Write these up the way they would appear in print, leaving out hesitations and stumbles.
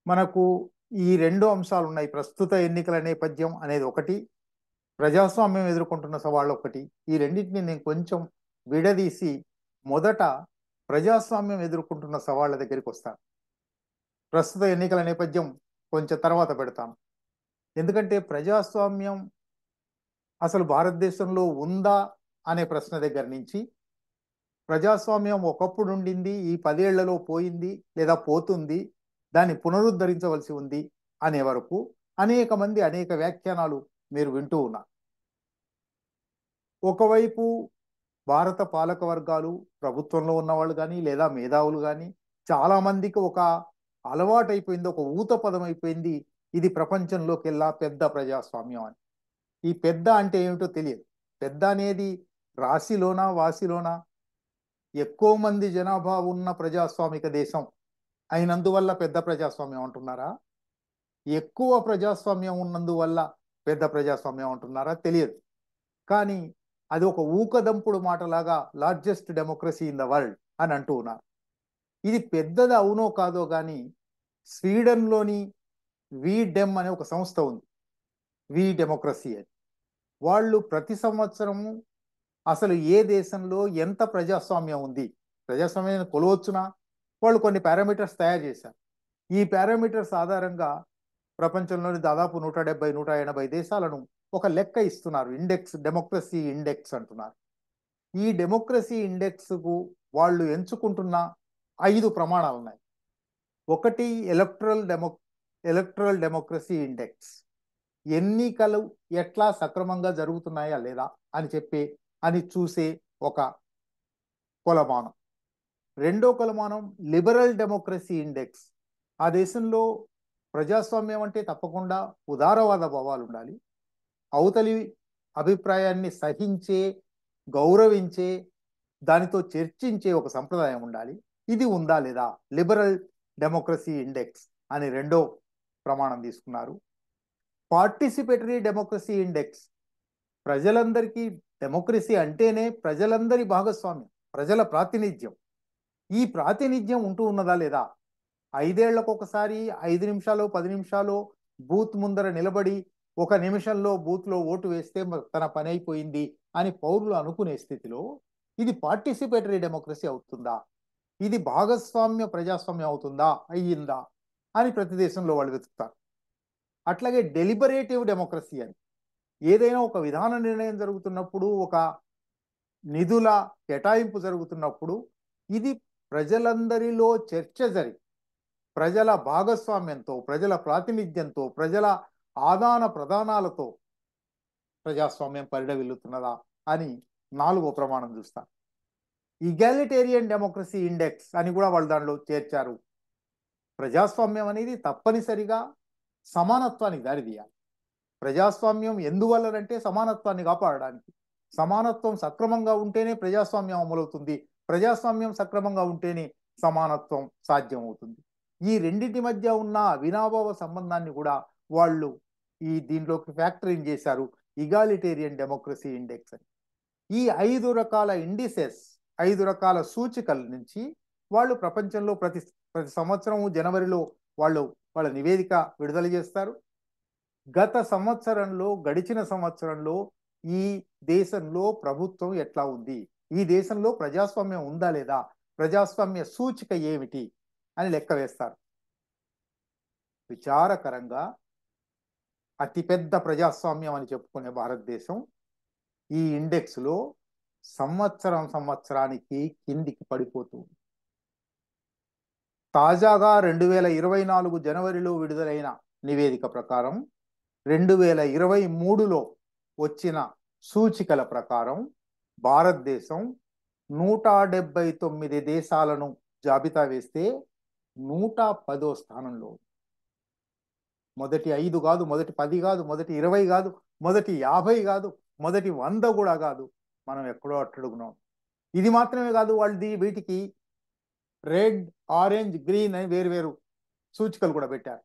మనకు ఈ 2 అంశాలున్నాయి. ప్రస్తుత ఎన్నికల నేపథ్యం అనేది ఒకటి, ప్రజాస్వామ్యం ఎదుర్కొంటున్న సవాళ్ళొకటి. ఈ రెండిటిని నేను కొంచెం విడదీసి, మొదట ప్రజాస్వామ్యం ఎదుర్కొంటున్న సవాళ్ళ దగ్గరికొస్తాను. ప్రస్తుత ఎన్నికల నేపథ్యం కొంచెం తర్వాత పెడతాను. ఎందుకంటే ప్రజాస్వామ్యం అసలు భారతదేశంలో ఉందా అనే ప్రశ్న దగ్గర నుంచి, ప్రజాస్వామ్యం ఒకప్పుడుండింది, ఈ 10 ఏళ్లలో పోయింది లేదా పోతుంది, దాన్ని పునరుద్ధరించవలసి ఉంది అనే వరకు అనేక మంది అనేక వ్యాఖ్యానాలు మీరు వింటూ ఉన్నారు. ఒకవైపు భారత పాలక వర్గాలు, ప్రభుత్వంలో ఉన్నవాళ్ళు గానీ, లేదా మేధావులు గానీ, చాలా మందికి ఒక అలవాటైపోయింది, ఒక ఊత పదం అయిపోయింది. ఇది ప్రపంచంలోకెల్లా పెద్ద ప్రజాస్వామ్యం అని. ఈ పెద్ద అంటే ఏమిటో తెలియదు. పెద్ద అనేది రాశిలోనా, వాసిలోనా ఎక్కువ మంది జనాభా ఉన్న ప్రజాస్వామిక దేశం అయినందువల్ల పెద్ద ప్రజాస్వామ్యం అంటున్నారా? ఎక్కువ ప్రజాస్వామ్యం ఉన్నందువల్ల పెద్ద ప్రజాస్వామ్యం అంటున్నారా? తెలియదు. కానీ అది ఒక ఊకదంపుడు మాటలాగా largest democracy in the world అని అంటూ ఉన్నారు. ఇది పెద్దది అవునో కాదో కానీ, స్వీడన్లోని డెమ్ అనే ఒక సంస్థ ఉంది, డెమోక్రసీ అని. వాళ్ళు ప్రతి సంవత్సరము అసలు ఏ దేశంలో ఎంత ప్రజాస్వామ్యం ఉంది, ప్రజాస్వామ్యాన్ని కొలవచ్చునా, వాళ్ళు కొన్ని పారామీటర్స్ తయారు చేశారు. ఈ పారామీటర్స్ ఆధారంగా ప్రపంచంలోని దాదాపు 170-180 దేశాలను ఒక లెక్క ఇస్తున్నారు. ఇండెక్స్, డెమోక్రసీ ఇండెక్స్ అంటున్నారు. ఈ డెమోక్రసీ ఇండెక్స్కు వాళ్ళు ఎంచుకుంటున్న 5 ప్రమాణాలు ఉన్నాయి. ఒకటి ఎలక్ట్రల్ డెమోక్రసీ ఇండెక్స్, ఎన్నికలు ఎట్లా సక్రమంగా జరుగుతున్నాయా లేదా అని చూసే ఒక కొలమానం. రెండో కొలమానం లిబరల్ డెమోక్రసీ ఇండెక్స్. ఆ దేశంలో ప్రజాస్వామ్యం అంటే తప్పకుండా ఉదారవాద భావాలు ఉండాలి, అవతలి అభిప్రాయాన్ని సహించే, గౌరవించే, దానితో చర్చించే ఒక సంప్రదాయం ఉండాలి. ఇది ఉందా లేదా, లిబరల్ డెమోక్రసీ ఇండెక్స్ అని రెండో ప్రమాణం తీసుకున్నారు. పార్టిసిపేటరీ డెమోక్రసీ ఇండెక్స్, ప్రజలందరికీ, డెమోక్రసీ అంటేనే ప్రజలందరి భాగస్వామ్యం, ప్రజల ప్రాతినిధ్యం. ఈ ప్రాతినిధ్యం ఉంటూ ఉన్నదా లేదా, 5 ఏళ్లకు ఒకసారి 5 నిమిషాలు 10 నిమిషాలు బూత్ ముందర నిలబడి 1 నిమిషంలో బూత్లో ఓటు వేస్తే తన పని అయిపోయింది అని పౌరులు అనుకునే స్థితిలో ఇది పార్టిసిపేటరీ డెమోక్రసీ అవుతుందా, ఇది భాగస్వామ్య ప్రజాస్వామ్యం అవుతుందా, అయ్యిందా అని ప్రతి దేశంలో వాళ్ళు వెతుకుతారు. అట్లాగే డెలిబరేటివ్ డెమోక్రసీ అని, ఏదైనా ఒక విధాన నిర్ణయం జరుగుతున్నప్పుడు, ఒక నిధుల కేటాయింపు జరుగుతున్నప్పుడు, ఇది ప్రజలందరిలో చర్చ జరిగి, ప్రజల భాగస్వామ్యంతో, ప్రజల ప్రాతినిధ్యంతో, ప్రజల ఆదాన ప్రదానాలతో ప్రజాస్వామ్యం పరిడవిల్లుతున్నదా అని 4వ ప్రమాణం చూస్తారు. ఈగాలిటేరియన్ డెమోక్రసీ ఇండెక్స్ అని కూడా వాళ్ళు దానిలో చేర్చారు. ప్రజాస్వామ్యం అనేది తప్పనిసరిగా సమానత్వానికి దారితీయాలి. ప్రజాస్వామ్యం ఎందువల్లనంటే సమానత్వాన్ని కాపాడడానికి. సమానత్వం సక్రమంగా ఉంటేనే ప్రజాస్వామ్యం అమలవుతుంది, ప్రజాస్వామ్యం సక్రమంగా ఉంటేనే సమానత్వం సాధ్యం అవుతుంది. ఈ రెండింటి మధ్య ఉన్న అవినాభావ సంబంధాన్ని కూడా వాళ్ళు దీంట్లోకి ఫ్యాక్టరింగ్ చేశారు, ఈగాలిటేరియన్ డెమోక్రసీ ఇండెక్స్ అని. ఈ 5 రకాల ఇండిసెస్, 5 రకాల సూచికల నుంచి వాళ్ళు ప్రపంచంలో ప్రతి సంవత్సరం జనవరిలో వాళ్ళ నివేదిక విడుదల చేస్తారు. గడిచిన సంవత్సరంలో ఈ దేశంలో ప్రభుత్వం ఎట్లా ఉంది, ఈ దేశంలో ప్రజాస్వామ్యం ఉందా లేదా, ప్రజాస్వామ్య సూచిక ఏమిటి అని లెక్క వేస్తారు. విచారకరంగా అతిపెద్ద ప్రజాస్వామ్యం అని చెప్పుకునే భారతదేశం ఈ ఇండెక్స్లో సంవత్సరానికి కిందికి పడిపోతుంది. తాజాగా 2024 జనవరిలో విడుదలైన నివేదిక ప్రకారం 2023లో వచ్చిన సూచికల ప్రకారం భారతదేశం 179 దేశాలను జాబితా వేస్తే 110వ స్థానంలో. మొదటి 5 కాదు, మొదటి 10 కాదు, మొదటి 20 కాదు, మొదటి 50 కాదు, మొదటి 100 కూడా కాదు, మనం ఎక్కడో అట్టడుగున్నాం. ఇది మాత్రమే కాదు, వాళ్ళు వీటికి రెడ్, ఆరెంజ్, గ్రీన్ అని వేరు సూచికలు కూడా పెట్టారు.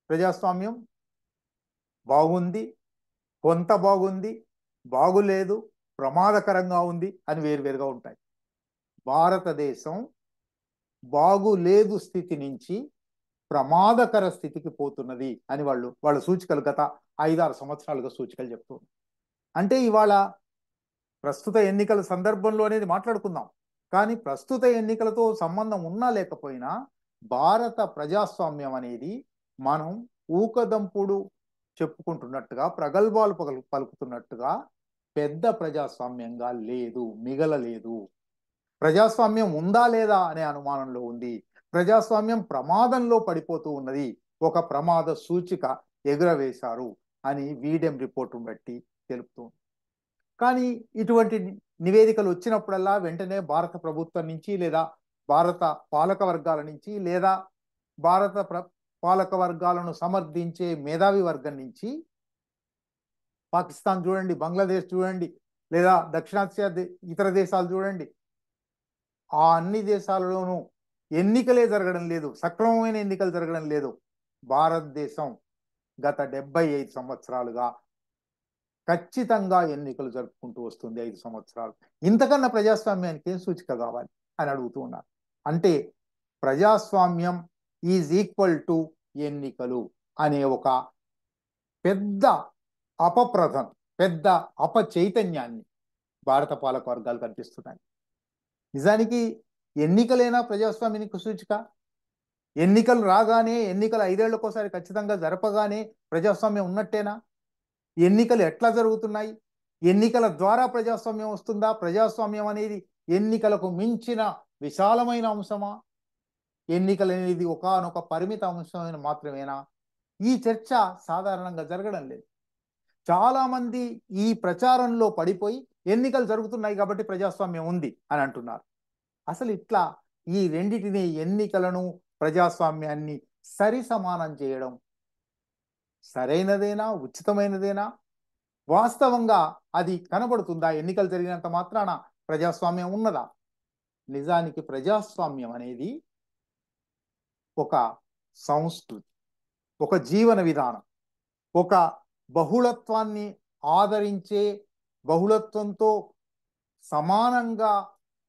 ప్రజాస్వామ్యం బాగుంది, కొంత బాగుంది, బాగులేదు, ప్రమాదకరంగా ఉంది అని వేరువేరుగా ఉంటాయి. భారతదేశం బాగులేదు స్థితి నుంచి ప్రమాదకర స్థితికి పోతున్నది అని వాళ్ళ సూచికలు గత 5-6 సంవత్సరాలుగా సూచికలు చెప్తున్నారు. అంటే ఇవాళ ప్రస్తుత ఎన్నికల సందర్భంలో అనేది మాట్లాడుకుందాం, కానీ ప్రస్తుత ఎన్నికలతో సంబంధం ఉన్నా లేకపోయినా భారత ప్రజాస్వామ్యం అనేది మనం ఊకదంపుడు చెప్పుకుంటున్నట్టుగా, ప్రగల్భాలు పలుకుతున్నట్టుగా పెద్ద ప్రజాస్వామ్యంగా లేదు, మిగలలేదు. ప్రజాస్వామ్యం ఉందా లేదా అనే అనుమానంలో ఉంది. ప్రజాస్వామ్యం ప్రమాదంలో పడిపోతూ ఉన్నది. ఒక ప్రమాద సూచిక ఎగురవేశారు అని వీడెం రిపోర్టును బట్టి తెలుపుతుంది. కానీ ఇటువంటి నివేదికలు వచ్చినప్పుడల్లా వెంటనే భారత ప్రభుత్వం నుంచి లేదా భారత పాలక వర్గాల నుంచి లేదా భారత పాలక వర్గాలను సమర్థించే మేధావి వర్గం నుంచి, పాకిస్తాన్ చూడండి, బంగ్లాదేశ్ చూడండి, లేదా దక్షిణాసియా ఇతర దేశాలు చూడండి, ఆ అన్ని దేశాలలోనూ ఎన్నికలే జరగడం లేదు, సక్రమమైన ఎన్నికలు జరగడం లేదు. భారతదేశం గత 75 సంవత్సరాలుగా ఖచ్చితంగా ఎన్నికలు జరుపుకుంటూ వస్తుంది. 5 సంవత్సరాలు. ఇంతకన్నా ప్రజాస్వామ్యానికి ఏం సూచిక కావాలి అని అడుగుతూ ఉన్నారు. అంటే ప్రజాస్వామ్యం ఈజ్ ఈక్వల్ టు ఎన్నికలు అనే ఒక పెద్ద అపప్రథం, పెద్ద అపచైతన్యాన్ని భారత పాలక వర్గాలు కల్పిస్తున్నాయి. నిజానికి ఎన్నికలైనా ప్రజాస్వామ్యానికి సూచిక. ఎన్నికలు రాగానే, ఎన్నికలు 5 ఏళ్లకోసారి ఖచ్చితంగా జరపగానే ప్రజాస్వామ్యం ఉన్నట్టేనా? ఎన్నికలు ఎట్లా జరుగుతున్నాయి? ఎన్నికల ద్వారా ప్రజాస్వామ్యం వస్తుందా? ప్రజాస్వామ్యం అనేది ఎన్నికలకు మించిన విశాలమైన అంశమా? ఎన్నికలు అనేది ఒకానొక పరిమిత అంశమైన మాత్రమేనా? ఈ చర్చ సాధారణంగా జరగడం లేదు. చాలా మంది ఈ ప్రచారంలో పడిపోయి ఎన్నికలు జరుగుతున్నాయి కాబట్టి ప్రజాస్వామ్యం ఉంది అని అంటున్నారు. అసలు ఇట్లా ఈ రెండిటిని, ఎన్నికలను ప్రజాస్వామ్యాన్ని సరి సమానం చేయడం సరైనదేనా? ఉచితమైనదేనా? వాస్తవంగా అది కనబడుతుందా? ఎన్నికలు జరిగినంత మాత్రాన ప్రజాస్వామ్యం ఉన్నదా? నిజానికి ప్రజాస్వామ్యం అనేది ఒక సంస్కృతి, ఒక జీవన విధానం, ఒక బహుళత్వాన్ని ఆదరించే, బహుళత్వంతో సమానంగా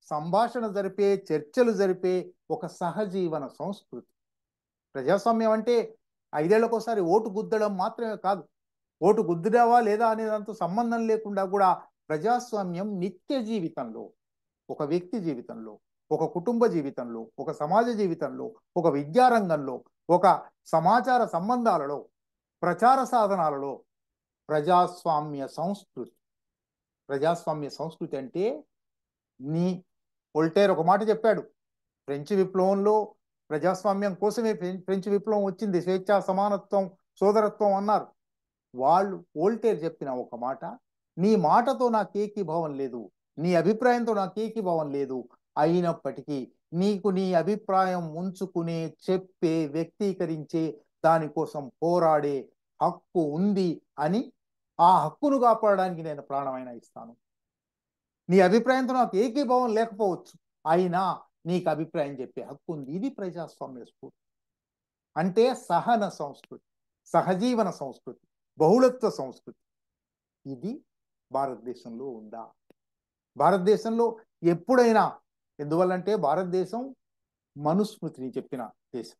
సంభాషణ జరిపే, చర్చలు జరిపే ఒక సహజీవన సంస్కృతి. ప్రజాస్వామ్యం అంటే 5 ఏళ్లకోసారి ఓటు గుద్దడం మాత్రమే కాదు. ఓటు గుద్దుడావా లేదా అనే దాంతో సంబంధం లేకుండా కూడా ప్రజాస్వామ్యం నిత్య జీవితంలో, ఒక వ్యక్తి జీవితంలో, ఒక కుటుంబ జీవితంలో, ఒక సమాజ జీవితంలో, ఒక విద్యారంగంలో, ఒక సమాచార సంబంధాలలో, ప్రచార సాధనాలలో ప్రజాస్వామ్య సంస్కృతి. ప్రజాస్వామ్య సంస్కృతి అంటే వోల్టేర్ ఒక మాట చెప్పాడు. ఫ్రెంచ్ విప్లవంలో ప్రజాస్వామ్యం కోసమే ఫ్రెంచ్ విప్లవం వచ్చింది. స్వేచ్ఛ, సమానత్వం, సోదరత్వం అన్నారు. వోల్టేర్ చెప్పిన ఒక మాట, నీ మాటతో నాకు ఏకీభావం లేదు, నీ అభిప్రాయంతో నాకు ఏకీభావం లేదు, అయినప్పటికీ నీకు నీ అభిప్రాయం ఉంచుకునే, చెప్పే, వ్యక్తీకరించే, దానికోసం పోరాడే హక్కు ఉంది అని, ఆ హక్కును కాపాడడానికి నేను ప్రాణమైనా ఇస్తాను. నీ అభిప్రాయంతో నాకు ఏకీభావం లేకపోవచ్చు, అయినా నీకు అభిప్రాయం చెప్పే హక్కు ఉంది. ఇది ప్రజాస్వామ్య స్ఫూర్తి. అంటే సహన సంస్కృతి, సహజీవన సంస్కృతి, బహుళత్వ సంస్కృతి. ఇది భారతదేశంలో ఉందా? భారతదేశంలో ఎప్పుడైనా, ఎందువల్లంటే భారతదేశం మనుస్మృతిని చెప్పిన దేశం.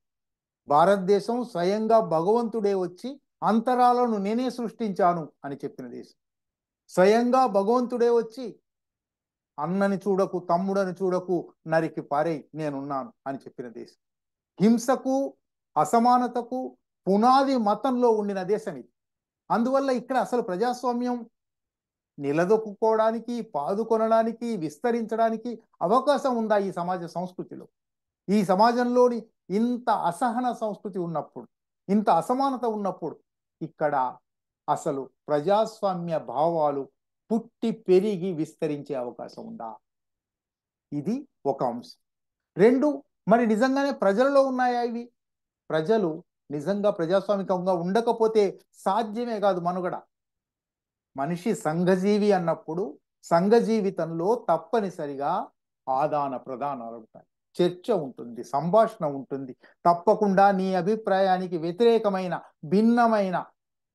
భారతదేశం స్వయంగా భగవంతుడే వచ్చి అంతరాలను నేనే సృష్టించాను అని చెప్పిన దేశం. స్వయంగా భగవంతుడే వచ్చి అన్నని చూడకు, తమ్ముడని చూడకు, నరికి పారేయ్, నేనున్నాను అని చెప్పిన దేశం. హింసకు, అసమానతకు పునాది మతంలో ఉండిన దేశం ఇది. అందువల్ల ఇక్కడ అసలు ప్రజాస్వామ్యం నిలదొక్కుకోవడానికి, పాదుకొనడానికి, విస్తరించడానికి అవకాశం ఉందా ఈ సమాజ సంస్కృతిలో? ఈ సమాజంలోని ఇంత అసహన సంస్కృతి ఉన్నప్పుడు, ఇంత అసమానత ఉన్నప్పుడు ఇక్కడ అసలు ప్రజాస్వామ్య భావాలు పుట్టి పెరిగి విస్తరించే అవకాశం ఉందా? ఇది ఒక అంశం. 2, మరి నిజంగానే ప్రజలలో ఉన్నాయా ఇవి? ప్రజలు నిజంగా ప్రజాస్వామికంగా ఉండకపోతే సాధ్యమే కాదు మనుగడ. మనిషి సంఘజీవి అన్నప్పుడు సంఘ జీవితంలో తప్పనిసరిగా ఆదాన ప్రదానాలు ఉంటాయి, చర్చ ఉంటుంది, సంభాషణ ఉంటుంది. తప్పకుండా నీ అభిప్రాయానికి వ్యతిరేకమైన, భిన్నమైన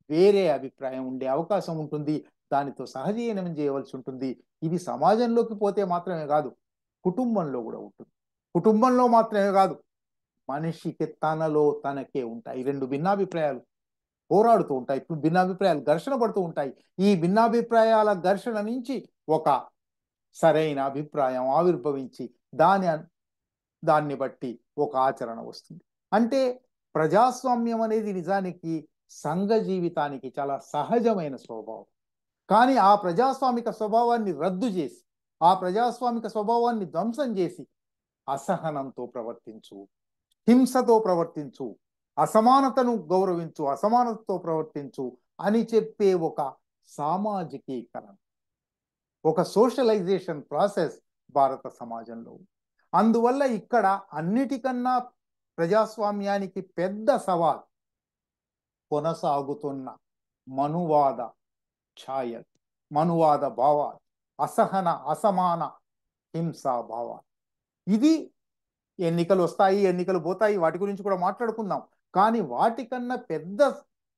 వేరే అభిప్రాయం ఉండే అవకాశం ఉంటుంది. దానితో సహజీవనం చేయవలసి ఉంటుంది. ఇది సమాజంలోకి పోతే మాత్రమే కాదు, కుటుంబంలో కూడా ఉంటుంది. కుటుంబంలో మాత్రమే కాదు, మనిషికి తనలో తనకే ఉంటాయి. రెండు భిన్నాభిప్రాయాలు పోరాడుతూ ఉంటాయి. ఇప్పుడు భిన్నాభిప్రాయాలు ఘర్షణ పడుతూ ఉంటాయి. ఈ భిన్నాభిప్రాయాల ఘర్షణ నుంచి ఒక సరైన అభిప్రాయం ఆవిర్భవించి దాన్ని బట్టి ఒక ఆచరణ వస్తుంది. అంటే ప్రజాస్వామ్యం అనేది నిజానికి సంఘ జీవితానికి చాలా సహజమైన స్వభావం. కానీ ఆ ప్రజాస్వామిక స్వభావాన్ని రద్దు చేసి, ఆ ప్రజాస్వామిక స్వభావాన్ని ధ్వంసం చేసి అసహనంతో ప్రవర్తించు, హింసతో ప్రవర్తించు, అసమానతను గౌరవించు, అసమానతతో ప్రవర్తించు అని చెప్పే ఒక సామాజికీకరణ, ఒక సోషలైజేషన్ ప్రాసెస్ భారత సమాజంలో. అందువల్ల ఇక్కడ అన్నిటికన్నా ప్రజాస్వామ్యానికి పెద్ద సవాల్ కొనసాగుతున్న మనువాద ఛాయ, మనువాద భావాలు, అసమాన హింసా భావాలు. ఇది ఎన్నికలు వస్తాయి, ఎన్నికలు పోతాయి, వాటి గురించి కూడా మాట్లాడుకుందాం. కానీ వాటికన్నా పెద్ద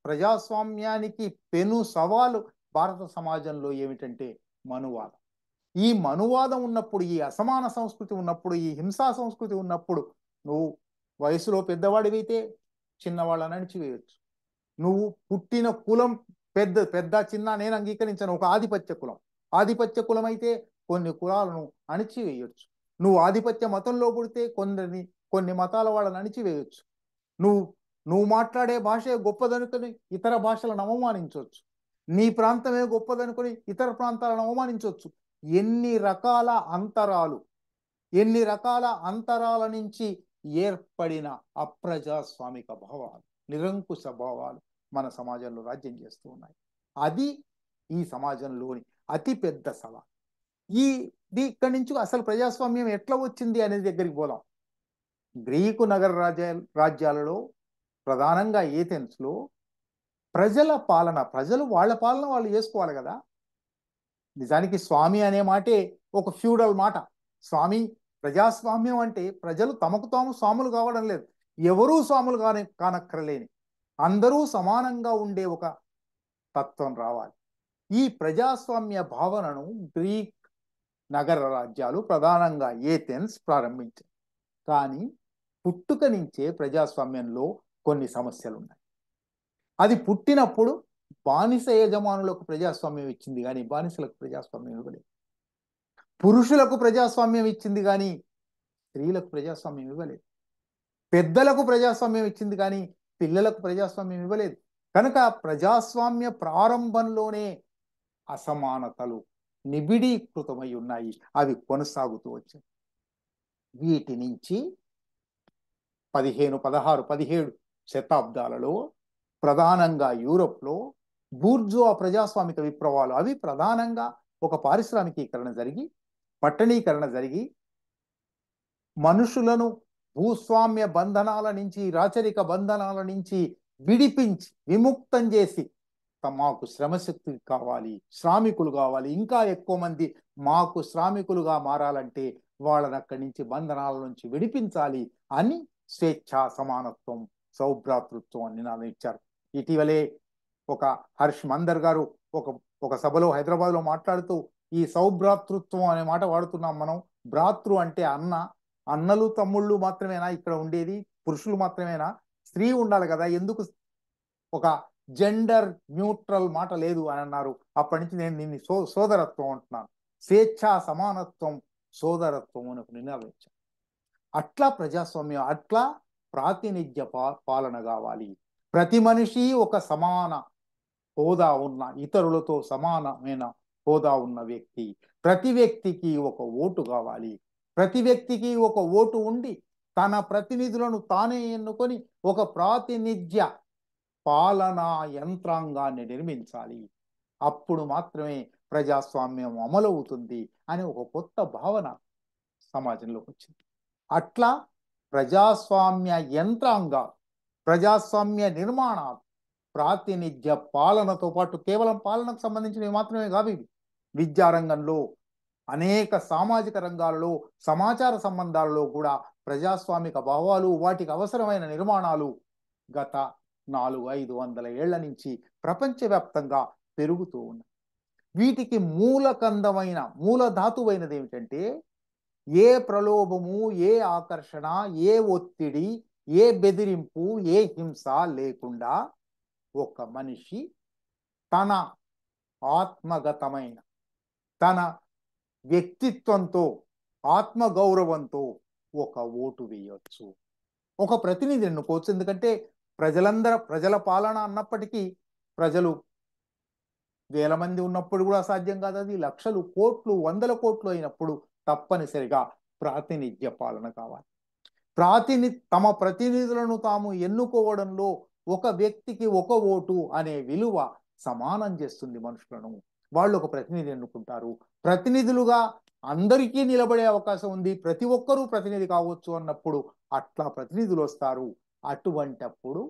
ప్రజాస్వామ్యానికి పెను సవాలు భారత సమాజంలో ఏమిటంటే మనువాదం. ఈ మనువాదం ఉన్నప్పుడు, ఈ అసమాన సంస్కృతి ఉన్నప్పుడు, ఈ హింసా సంస్కృతి ఉన్నప్పుడు నువ్వు వయసులో పెద్దవాడివైతే చిన్నవాళ్ళని అణిచివేయచ్చు. నువ్వు పుట్టిన కులం పెద్ద పెద్ద చిన్న నేను అంగీకరించను. ఒక ఆధిపత్య కులం, ఆధిపత్య కులం అయితే కొన్ని కులాలను అణిచివేయచ్చు. నువ్వు ఆధిపత్య మతంలో పుడితే కొన్ని మతాల వాళ్ళని అణిచివేయచ్చు. నువ్వు మాట్లాడే భాషే గొప్పదనుకొని ఇతర భాషలను అవమానించవచ్చు. నీ ప్రాంతమే గొప్పదనుకొని ఇతర ప్రాంతాలను అవమానించవచ్చు. ఎన్ని రకాల అంతరాల నుంచి ఏర్పడిన అప్రజాస్వామిక భావాలు, నిరంకుశ భావాలు మన సమాజంలో రాజ్యం చేస్తూ ఉన్నాయి. అది ఈ సమాజంలోని అతిపెద్ద సవాల్. ఇక్కడి నుంచి అసలు ప్రజాస్వామ్యం ఎట్లా వచ్చింది అనే దగ్గరికి పోదాం. గ్రీకు నగర రాజ్యాలలో ప్రధానంగా ఏథెన్స్లో ప్రజలు వాళ్ళ పాలన వాళ్ళు చేసుకోవాలి కదా. నిజానికి స్వామి అనే మాటే ఒక ఫ్యూడల్ మాట. ప్రజాస్వామ్యం అంటే ప్రజలు తమకు తాము స్వాములు కావడం లేదు, ఎవరూ స్వాములు కానక్కరలేని అందరూ సమానంగా ఉండే ఒక తత్వం రావాలి. ఈ ప్రజాస్వామ్య భావనను గ్రీక్ నగర రాజ్యాలు, ప్రధానంగా ఏథెన్స్ ప్రారంభించాయి. కానీ పుట్టుక నుంచే ప్రజాస్వామ్యంలో కొన్ని సమస్యలు ఉన్నాయి. అది పుట్టినప్పుడు బానిస యజమానులకు ప్రజాస్వామ్యం ఇచ్చింది కానీ బానిసలకు ప్రజాస్వామ్యం ఇవ్వలేదు. పురుషులకు ప్రజాస్వామ్యం ఇచ్చింది కానీ స్త్రీలకు ప్రజాస్వామ్యం ఇవ్వలేదు. పెద్దలకు ప్రజాస్వామ్యం ఇచ్చింది కానీ పిల్లలకు ప్రజాస్వామ్యం ఇవ్వలేదు. కనుక ప్రజాస్వామ్య ప్రారంభంలోనే అసమానతలు నిబిడీకృతమై ఉన్నాయి. అవి కొనసాగుతూ వచ్చాయి. వీటి నుంచి 15, 16, 17 శతాబ్దాలలో ప్రధానంగా యూరోప్లో బూర్జువా ప్రజాస్వామిక విప్లవాలు, అవి ప్రధానంగా ఒక పారిశ్రామికీకరణ జరిగి, పట్టణీకరణ జరిగి, మనుషులను భూస్వామ్య బంధనాల నుంచి, రాచరిక బంధనాల నుంచి విడిపించి విముక్తం చేసి, మాకు శ్రమశక్తి కావాలి, శ్రామికులు కావాలి, ఇంకా ఎక్కువ మంది మాకు శ్రామికులుగా మారాలంటే వాళ్ళని అక్కడి నుంచి బంధనాల నుంచి విడిపించాలి అని స్వేచ్ఛ, సమానత్వం, సౌభ్రాతృత్వం అని నినాదం ఇచ్చారు. ఇటీవలే ఒక హర్ష్ మందర్ గారు ఒక సభలో హైదరాబాద్లో మాట్లాడుతూ ఈ సౌభ్రాతృత్వం అనే మాట వాడుతున్నాం మనం. భ్రాతృ అంటే అన్నలు తమ్ముళ్ళు మాత్రమేనా ఇక్కడ ఉండేది? పురుషులు మాత్రమేనా? స్త్రీ ఉండాలి కదా, ఎందుకు ఒక జెండర్ న్యూట్రల్ మాట లేదు అని అన్నారు. అప్పటి నుంచి నేను దీన్ని సోదరత్వం అంటున్నాను. స్వేచ్ఛ, సమానత్వం, సోదరత్వం అని ఒక నినాదం ఇచ్చాను. అట్లా ప్రజాస్వామ్యం, అట్లా ప్రాతినిధ్య పాలన కావాలి. ప్రతి మనిషి ఒక సమాన హోదా ఉన్న, ఇతరులతో సమానమైన హోదా ఉన్న వ్యక్తి. ప్రతి వ్యక్తికి ఒక ఓటు కావాలి. ప్రతి వ్యక్తికి ఒక ఓటు ఉండి తన ప్రతినిధులను తానే ఎన్నుకొని ఒక ప్రాతినిధ్య పాలనా యంత్రాంగాన్ని నిర్మించాలి. అప్పుడు మాత్రమే ప్రజాస్వామ్యం అమలవుతుంది అని ఒక కొత్త భావన సమాజంలోకి వచ్చింది. అట్లా ప్రజాస్వామ్య యంత్రాంగాలు, ప్రజాస్వామ్య నిర్మాణాలు, ప్రాతినిధ్య పాలనతో పాటు కేవలం పాలనకు సంబంధించినవి మాత్రమే కాదు ఇవి. విద్యారంగంలో, అనేక సామాజిక రంగాలలో, సమాచార సంబంధాలలో కూడా ప్రజాస్వామిక భావాలు, వాటికి అవసరమైన నిర్మాణాలు గత 400-500 ఏళ్ల నుంచి ప్రపంచవ్యాప్తంగా పెరుగుతూ ఉన్నాయి. వీటికి మూలధాతువైనది ఏమిటంటే ఏ ప్రలోభము, ఏ ఆకర్షణ, ఏ ఒత్తిడి, ఏ బెదిరింపు, ఏ హింస లేకుండా ఒక మనిషి తన ఆత్మగతమైన, తన వ్యక్తిత్వంతో, ఆత్మగౌరవంతో ఒక ఓటు వేయవచ్చు. ఒక ప్రతినిధి ఎన్నుకోవచ్చు. ఎందుకంటే ప్రజల పాలన అన్నప్పటికీ ప్రజలు వేల మంది ఉన్నప్పుడు కూడా సాధ్యం కాదు. అది లక్షలు, కోట్లు, వందల కోట్లు అయినప్పుడు తప్పనిసరిగా ప్రాతినిధ్య పాలన కావాలి. తమ ప్రతినిధులను తాము ఎన్నుకోవడంలో ఒక వ్యక్తికి ఒక ఓటు అనే విలువ సమానం చేస్తుంది మనుషులను. వాళ్ళు ఒక ప్రతినిధి ఎన్నుకుంటారు. ప్రతినిధులుగా అందరికీ నిలబడే అవకాశం ఉంది. ప్రతి ఒక్కరూ ప్రతినిధి కావచ్చు అన్నప్పుడు అట్లా ప్రతినిధులు వస్తారు. అటువంటప్పుడు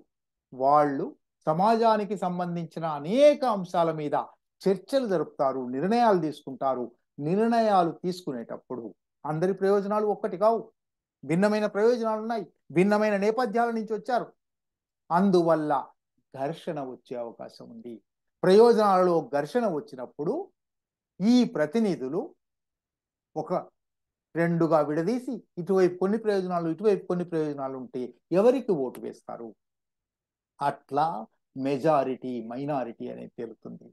వాళ్ళు సమాజానికి సంబంధించిన అనేక అంశాల మీద చర్చలు జరుపుతారు, నిర్ణయాలు తీసుకుంటారు. నిర్ణయాలు తీసుకునేటప్పుడు అందరి ప్రయోజనాలు ఒక్కటి కావు. భిన్నమైన ప్రయోజనాలు ఉన్నాయి. భిన్నమైన నేపథ్యాల నుంచి వచ్చారు. అందువల్ల ఘర్షణ వచ్చే అవకాశం ఉంది. ప్రయోజనాలలో ఘర్షణ వచ్చినప్పుడు ఈ ప్రతినిధులు ఒక రెండుగా విడదీసి ఇటువైపు కొన్ని ప్రయోజనాలు, ఇటువైపు కొన్ని ప్రయోజనాలు ఉంటే ఎవరికి ఓటు వేస్తారు? అట్లా మెజారిటీ, మైనారిటీ అనేది తేలుతుంది.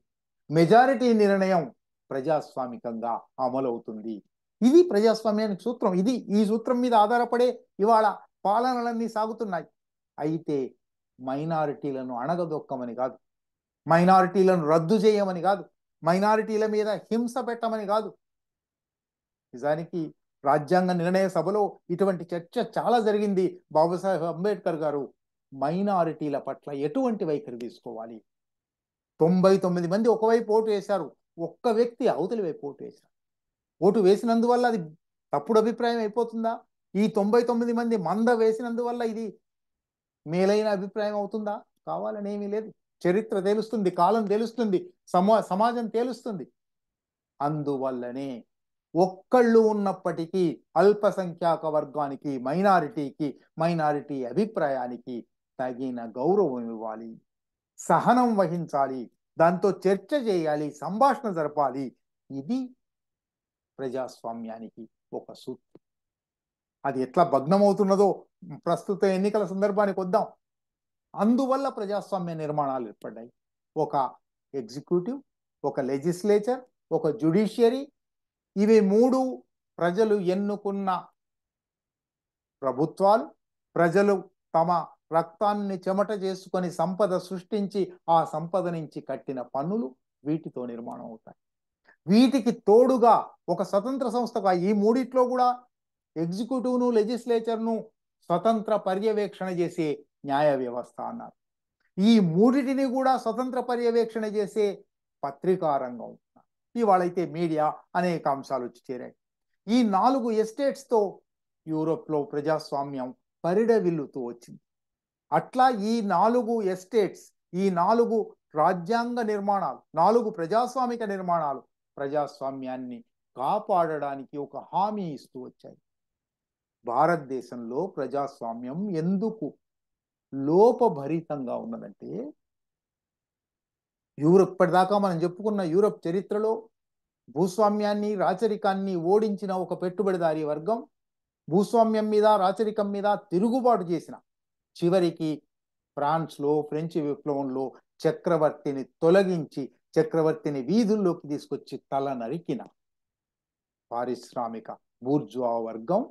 మెజారిటీ నిర్ణయం ప్రజాస్వామికంగా అమలవుతుంది. ఇది ప్రజాస్వామ్యానికి సూత్రం. ఈ సూత్రం మీద ఆధారపడే ఇవాళ పాలనలన్నీ సాగుతున్నాయి. అయితే మైనారిటీలను అణగదొక్కమని కాదు, మైనారిటీలను రద్దు చేయమని కాదు, మైనారిటీల మీద హింస పెట్టమని కాదు. నిజానికి రాజ్యాంగ నిర్ణయ సభలో ఇటువంటి చర్చ చాలా జరిగింది. బాబాసాహెబ్ అంబేద్కర్ గారు మైనారిటీల పట్ల ఎటువంటి వైఖరి తీసుకోవాలి? 99 మంది ఒకవైపు ఓటు వేశారు, ఒక్క వ్యక్తి అవతలి వైపు ఓటు వేశారు. ఓటు వేసినందువల్ల అది తప్పుడు అభిప్రాయం అయిపోతుందా? ఈ 99 మంది మంద వేసినందువల్ల ఇది మేలైన అభిప్రాయం అవుతుందా? కావాలని ఏమీ లేదు. చరిత్ర తెలుస్తుంది, కాలం తెలుస్తుంది, సమాజం తెలుస్తుంది. అందువల్లనే ఒక్కళ్ళు ఉన్నప్పటికీ అల్పసంఖ్యాక వర్గానికి, మైనారిటీ అభిప్రాయానికి తగిన గౌరవం ఇవ్వాలి, సహనం వహించాలి, దాంతో చర్చ చేయాలి, సంభాషణ జరపాలి. ఇది ప్రజాస్వామ్యానికి ఒక సూత్రం. అది ఎట్లా భగ్నమవుతున్నదో ప్రస్తుత ఎన్నికల సందర్భానికి వద్దాం. అందువల్ల ప్రజాస్వామ్య నిర్మాణాలు ఏర్పడ్డాయి. ఒక ఎగ్జిక్యూటివ్, ఒక లెజిస్లేచర్, ఒక జ్యుడిషియరీ, ఇవి మూడు ప్రజలు ఎన్నుకున్న ప్రభుత్వాలు. ప్రజలు తమ రక్తాన్ని చెమట చేసుకొని సంపద సృష్టించి ఆ సంపద నుంచి కట్టిన పన్నులు వీటితో నిర్మాణం అవుతాయి. వీటికి తోడుగా ఒక స్వతంత్ర సంస్థగా ఈ మూడిట్లో కూడా ఎగ్జిక్యూటివ్ను, లెజిస్లేచర్ను స్వతంత్ర పర్యవేక్షణ చేసే న్యాయ వ్యవస్థ అన్నారు. ఈ మూడిటిని కూడా స్వతంత్ర పర్యవేక్షణ చేసే పత్రికా రంగం. ఇవాళైతే మీడియా, అనేక అంశాలు వచ్చి చేరాయి. ఈ 4 ఎస్టేట్స్తో యూరోప్లో ప్రజాస్వామ్యం పరిడవిల్లుతూ వచ్చింది. అట్లా ఈ 4 ఎస్టేట్స్, ఈ 4 రాజ్యాంగ నిర్మాణాలు, 4 ప్రజాస్వామిక నిర్మాణాలు ప్రజాస్వామ్యాన్ని కాపాడడానికి ఒక హామీ ఇస్తూ వచ్చాయి. భారతదేశంలో ప్రజాస్వామ్యం ఎందుకు లోపభరితంగా ఉన్నదంటే, ఇప్పటిదాకా మనం చెప్పుకున్న యూరప్ చరిత్రలో భూస్వామ్యాన్ని, రాచరికాన్ని ఓడించిన ఒక పెట్టుబడిదారీ వర్గం భూస్వామ్యం మీద, రాచరికం మీద తిరుగుబాటు చేసిన చివరికి ఫ్రాన్స్లో ఫ్రెంచ్ విప్లవంలో చక్రవర్తిని తొలగించి చక్రవర్తిని వీధుల్లోకి తీసుకొచ్చి తల నరికిన పారిశ్రామిక బూర్జువా వర్గం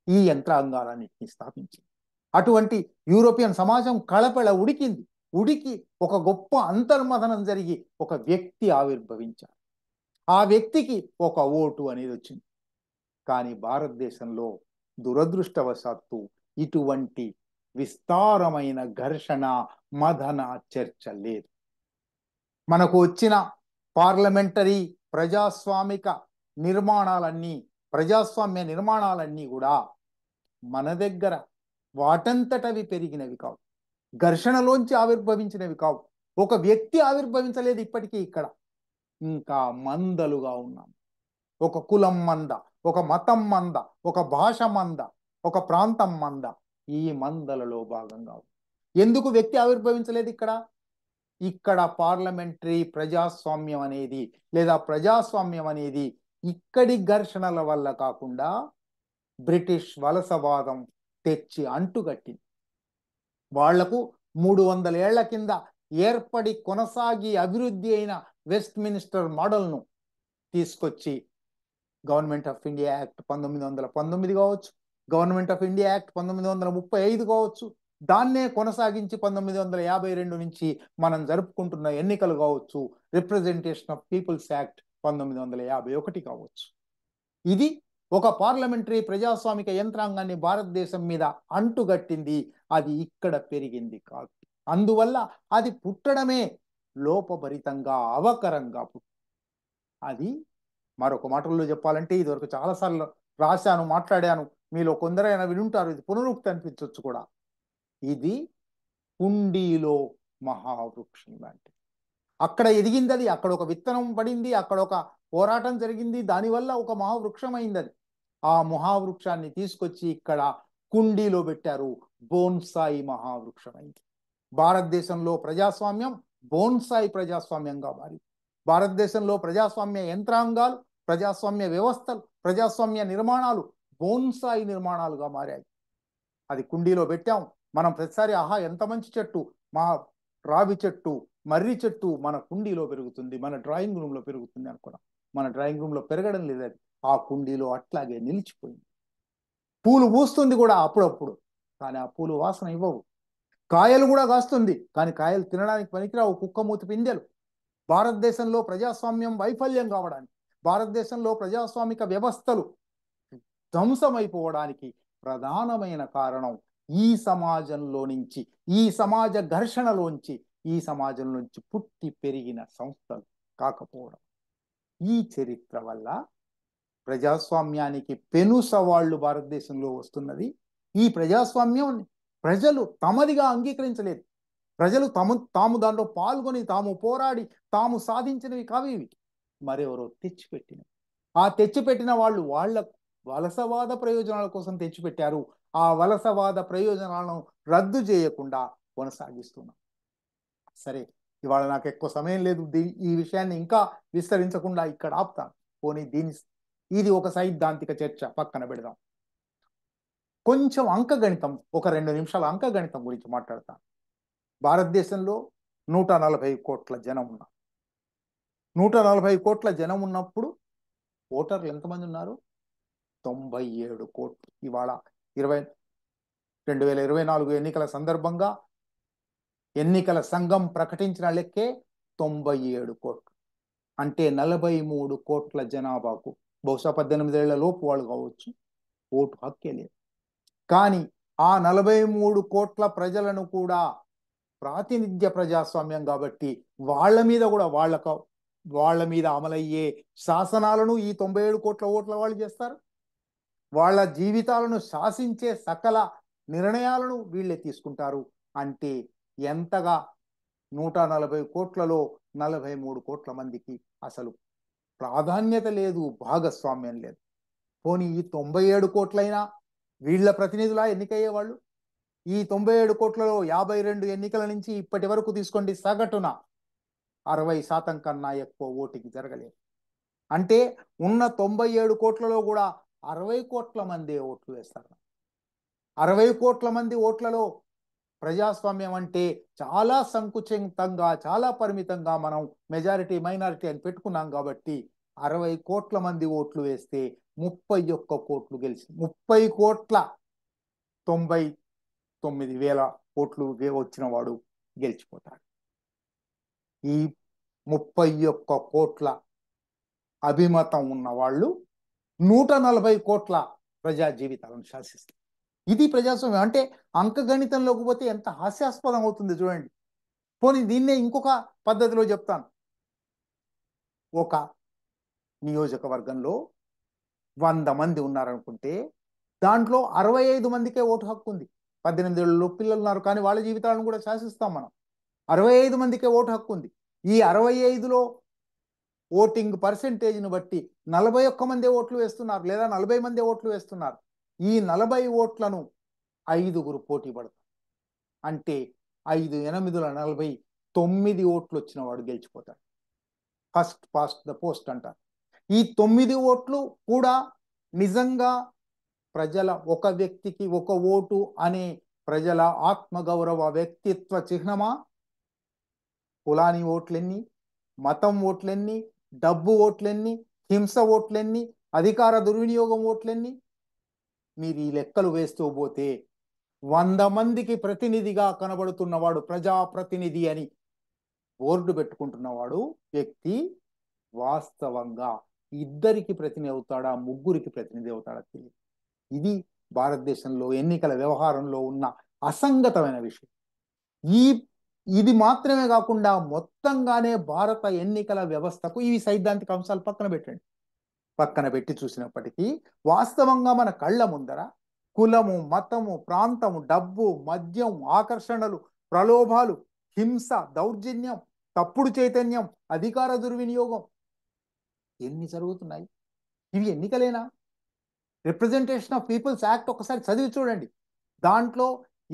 ఈ యంత్రాంగాలన్నింటినీ స్థాపించింది. అటువంటి యూరోపియన్ సమాజం కళపెళ ఉడికి ఒక గొప్ప అంతర్మథనం జరిగి ఒక వ్యక్తి ఆవిర్భవించారు. ఆ వ్యక్తికి ఒక ఓటు అనేది వచ్చింది. కానీ భారతదేశంలో దురదృష్టవశాత్తు ఇటువంటి విస్తారమైన ఘర్షణ, మదన చర్చ లేదు. మనకు వచ్చిన పార్లమెంటరీ ప్రజాస్వామ్య నిర్మాణాలన్నీ కూడా మన దగ్గర వాటంతటవి పెరిగినవి కావు, ఘర్షణలోంచి ఆవిర్భవించినవి కావు. ఒక వ్యక్తి ఆవిర్భవించలేదు ఇప్పటికీ. ఇక్కడ ఇంకా మందలుగా ఉన్నాం. ఒక కులం మంద, ఒక మతం మంద, ఒక భాష మంద, ఒక ప్రాంతం మంద. ఈ మందలలో భాగంగా ఎందుకు వ్యక్తి ఆవిర్భవించలేదు? ఇక్కడ పార్లమెంటరీ ప్రజాస్వామ్యం అనేది, లేదా ప్రజాస్వామ్యం అనేది ఇక్కడి ఘర్షణల వల్ల కాకుండా బ్రిటిష్ వలసవాదం తెచ్చి అంటుగట్టింది. వాళ్లకు 300 ఏళ్ల కింద ఏర్పడి కొనసాగి అభివృద్ధి అయిన వెస్ట్ మినిస్టర్ మోడల్ను తీసుకొచ్చి గవర్నమెంట్ ఆఫ్ ఇండియా యాక్ట్ 1919 కావచ్చు, గవర్నమెంట్ ఆఫ్ ఇండియా యాక్ట్ 1935 కావచ్చు, దాన్నే కొనసాగించి 1952 నుంచి మనం జరుపుకుంటున్న ఎన్నికలు కావచ్చు, రిప్రజెంటేషన్ ఆఫ్ పీపుల్స్ యాక్ట్ 1951 కావచ్చు. ఇది ఒక పార్లమెంటరీ ప్రజాస్వామిక యంత్రాంగాన్ని భారతదేశం మీద అంటుగట్టింది. అది ఇక్కడ పెరిగింది కాదు. అందువల్ల అది పుట్టడమే లోపభరితంగా, అవకరంగా అది మరొక మాటల్లో చెప్పాలంటే, ఇదివరకు చాలాసార్లు రాశాను, మాట్లాడాను, మీలో కొందరైనా వినుంటారు, ఇది పునరుక్తి అనిపించవచ్చు కూడా. ఇది కుండీలో మహావృక్షం లాంటిది. అక్కడ ఎదిగింది, అది అక్కడ ఒక విత్తనం పడింది, అక్కడ ఒక పోరాటం జరిగింది, దానివల్ల ఒక మహావృక్షం అయింది. అది ఆ మహావృక్షాన్ని తీసుకొచ్చి ఇక్కడ కుండీలో పెట్టారు, బోన్సాయి మహావృక్షం అయింది. భారతదేశంలో ప్రజాస్వామ్యం బోన్సాయి ప్రజాస్వామ్యంగా మారింది. భారతదేశంలో ప్రజాస్వామ్య యంత్రాంగాలు, ప్రజాస్వామ్య వ్యవస్థలు, ప్రజాస్వామ్య నిర్మాణాలు బోన్సాయి నిర్మాణాలుగా మారాయి. అది కుండీలో పెట్టాం. మనం ప్రతిసారి ఆహా ఎంత మంచి చెట్టు, మా రావి చెట్టు, మర్రి చెట్టు మన కుండీలో పెరుగుతుంది, మన డ్రాయింగ్ రూమ్లో పెరుగుతుంది అనుకున్నాం. మన డ్రాయింగ్ రూమ్లో పెరగడం లేదు, అది ఆ కుండీలో అట్లాగే నిలిచిపోయింది. పూలు పూస్తుంది కూడా అప్పుడప్పుడు, కానీ ఆ పూలు వాసన ఇవ్వవు. కాయలు కూడా కాస్తుంది, కానీ కాయలు తినడానికి పనికిరావు, కుక్కమూతి పిందెలు. భారతదేశంలో ప్రజాస్వామ్యం వైఫల్యం కావడానికి, భారతదేశంలో ప్రజాస్వామిక వ్యవస్థలు ధ్వంసమైపోవడానికి ప్రధానమైన కారణం ఈ సమాజంలో నుంచి, ఈ సమాజ ఘర్షణలోంచి, ఈ సమాజం నుంచి పుట్టి పెరిగిన సంస్థలు కాకపోవడం. ఈ చరిత్ర వల్ల ప్రజాస్వామ్యానికి పెను సవాళ్లు భారతదేశంలో వస్తున్నది. ఈ ప్రజాస్వామ్యం ప్రజలు తమదిగా అంగీకరించలేదు. ప్రజలు తాము దాంట్లో పాల్గొని, తాము పోరాడి, తాము సాధించినవి కావు ఇవి, మరెవరో తెచ్చిపెట్టినవి. ఆ తెచ్చిపెట్టిన వాళ్ళు వాళ్ళ వలసవాద ప్రయోజనాల కోసం తెచ్చిపెట్టారు. ఆ వలసవాద ప్రయోజనాలను రద్దు చేయకుండా కొనసాగిస్తున్నాం. సరే, ఇవాళ నాకు ఎక్కువ సమయం లేదు, ఈ విషయాన్ని ఇంకా విస్తరించకుండా ఇక్కడ ఆపుతాను. పోనీ ఇది ఒక సైద్ధాంతిక చర్చ, పక్కన పెడదాం. కొంచెం అంకగణితం, ఒక 2 నిమిషాల అంకగణితం గురించి మాట్లాడతాను. భారతదేశంలో 140 కోట్ల జనం ఉన్నారు. 140 కోట్ల జనం ఉన్నప్పుడు ఓటర్లు ఎంతమంది ఉన్నారు? 97 కోట్లు. ఇవాళ 2024 ఎన్నికల సందర్భంగా ఎన్నికల సంఘం ప్రకటించిన లెక్కే 97 కోట్లు. అంటే 43 కోట్ల జనాభాకు, బహుశా 18 ఏళ్ల లోపు వాళ్ళు కావచ్చు, ఓటు హక్కే లేదు. కానీ ఆ 43 కోట్ల ప్రజలను కూడా ప్రాతినిధ్య ప్రజాస్వామ్యం కాబట్టి వాళ్ళ మీద కూడా వాళ్ళ మీద అమలయ్యే శాసనాలను ఈ 97 కోట్ల ఓట్ల వాళ్ళు చేస్తారు. వాళ్ళ జీవితాలను శాసించే సకల నిర్ణయాలను వీళ్ళే తీసుకుంటారు. అంటే ఎంతగా 140 కోట్లలో 43 కోట్ల మందికి అసలు ప్రాధాన్యత లేదు, భాగస్వామ్యం లేదు. పోనీ ఈ 97 కోట్లైనా వీళ్ళ ప్రతినిధులా ఎన్నికయ్యేవాళ్ళు? ఈ 97 కోట్లలో 52 ఎన్నికల నుంచి ఇప్పటి వరకు తీసుకోండి, సగటున 60% కన్నా ఎక్కువ ఓటింగ్ జరగలేదు. అంటే ఉన్న 97 కోట్లలో కూడా 60 కోట్ల మంది ఓట్లు వేస్తారు. 60 కోట్ల మంది ఓట్లలో ప్రజాస్వామ్యం అంటే చాలా సంకుచితంగా, చాలా పరిమితంగా మనం మెజారిటీ మైనారిటీ అని పెట్టుకున్నాం. కాబట్టి 60 కోట్ల మంది ఓట్లు వేస్తే 31 కోట్లు గెలిచి 30 కోట్ల 99,000 ఓట్లు వచ్చిన వాడు గెలిచిపోతాడు. ఈ 31 కోట్ల అభిమతం ఉన్న వాళ్ళు 140 కోట్ల ప్రజా జీవితాలను శాసిస్తారు. ఇది ప్రజాస్వామ్యం అంటే. అంకగణితంలోకి పోతే ఎంత హాస్యాస్పదం అవుతుంది చూడండి. పోనీ దీన్నే ఇంకొక పద్ధతిలో చెప్తాను. ఒక నియోజకవర్గంలో 100 మంది ఉన్నారనుకుంటే దాంట్లో 65 మందికే ఓటు హక్కు ఉంది. 18 ఏళ్ళలో పిల్లలు ఉన్నారు, కానీ వాళ్ళ జీవితాలను కూడా శాసిస్తాం మనం. 65 మందికే ఓటు హక్కు ఉంది. ఈ 65లో ఓటింగ్ పర్సెంటేజ్ను బట్టి 41 మంది ఓట్లు వేస్తున్నారు, లేదా 40 మంది ఓట్లు వేస్తున్నారు. ఈ 40 ఓట్లను 5గురు పోటీ పడతారు. అంటే 5 8 40, 9 ఓట్లు వచ్చిన వాడు గెలిచిపోతాడు. ఫస్ట్ పాస్ట్ ద పోస్ట్ అంటారు. ఈ 9 ఓట్లు కూడా నిజంగా ప్రజల ఒక వ్యక్తికి ఒక ఓటు అనే ప్రజల ఆత్మగౌరవ వ్యక్తిత్వ చిహ్నమా? కులాని ఓట్లెన్ని, మతం ఓట్లెన్ని, డబ్బు ఓట్లెన్ని, హింస ఓట్లెన్ని, అధికార దుర్వినియోగం ఓట్లెన్ని? మీరు ఈ లెక్కలు వేస్తూ పోతే 100 మందికి ప్రతినిధిగా కనబడుతున్నవాడు ప్రజాప్రతినిధి అని బోర్డు పెట్టుకుంటున్నవాడు వ్యక్తి వాస్తవంగా ఇద్దరికి ప్రతినిధి అవుతాడా, ముగ్గురికి ప్రతినిధి అవుతాడా తెలియదు. ఇది భారతదేశంలో ఎన్నికల వ్యవహారంలో ఉన్న అసంగతమైన విషయం. ఈ ఇది మాత్రమే కాకుండా మొత్తంగానే భారత ఎన్నికల వ్యవస్థకు ఈ సైద్ధాంతిక అంశాలు పక్కన పెట్టి చూసినప్పటికీ వాస్తవంగా మన కళ్ళ ముందర కులము, మతము, ప్రాంతము, డబ్బు, మద్యం, ఆకర్షణలు, ప్రలోభాలు, హింస, దౌర్జన్యం, తప్పుడు చైతన్యం, అధికార దుర్వినియోగం ఎన్ని జరుగుతున్నాయి? ఇవి ఎన్నికలేనా? రిప్రజెంటేషన్ ఆఫ్ పీపుల్స్ యాక్ట్ ఒకసారి చదివి చూడండి. దాంట్లో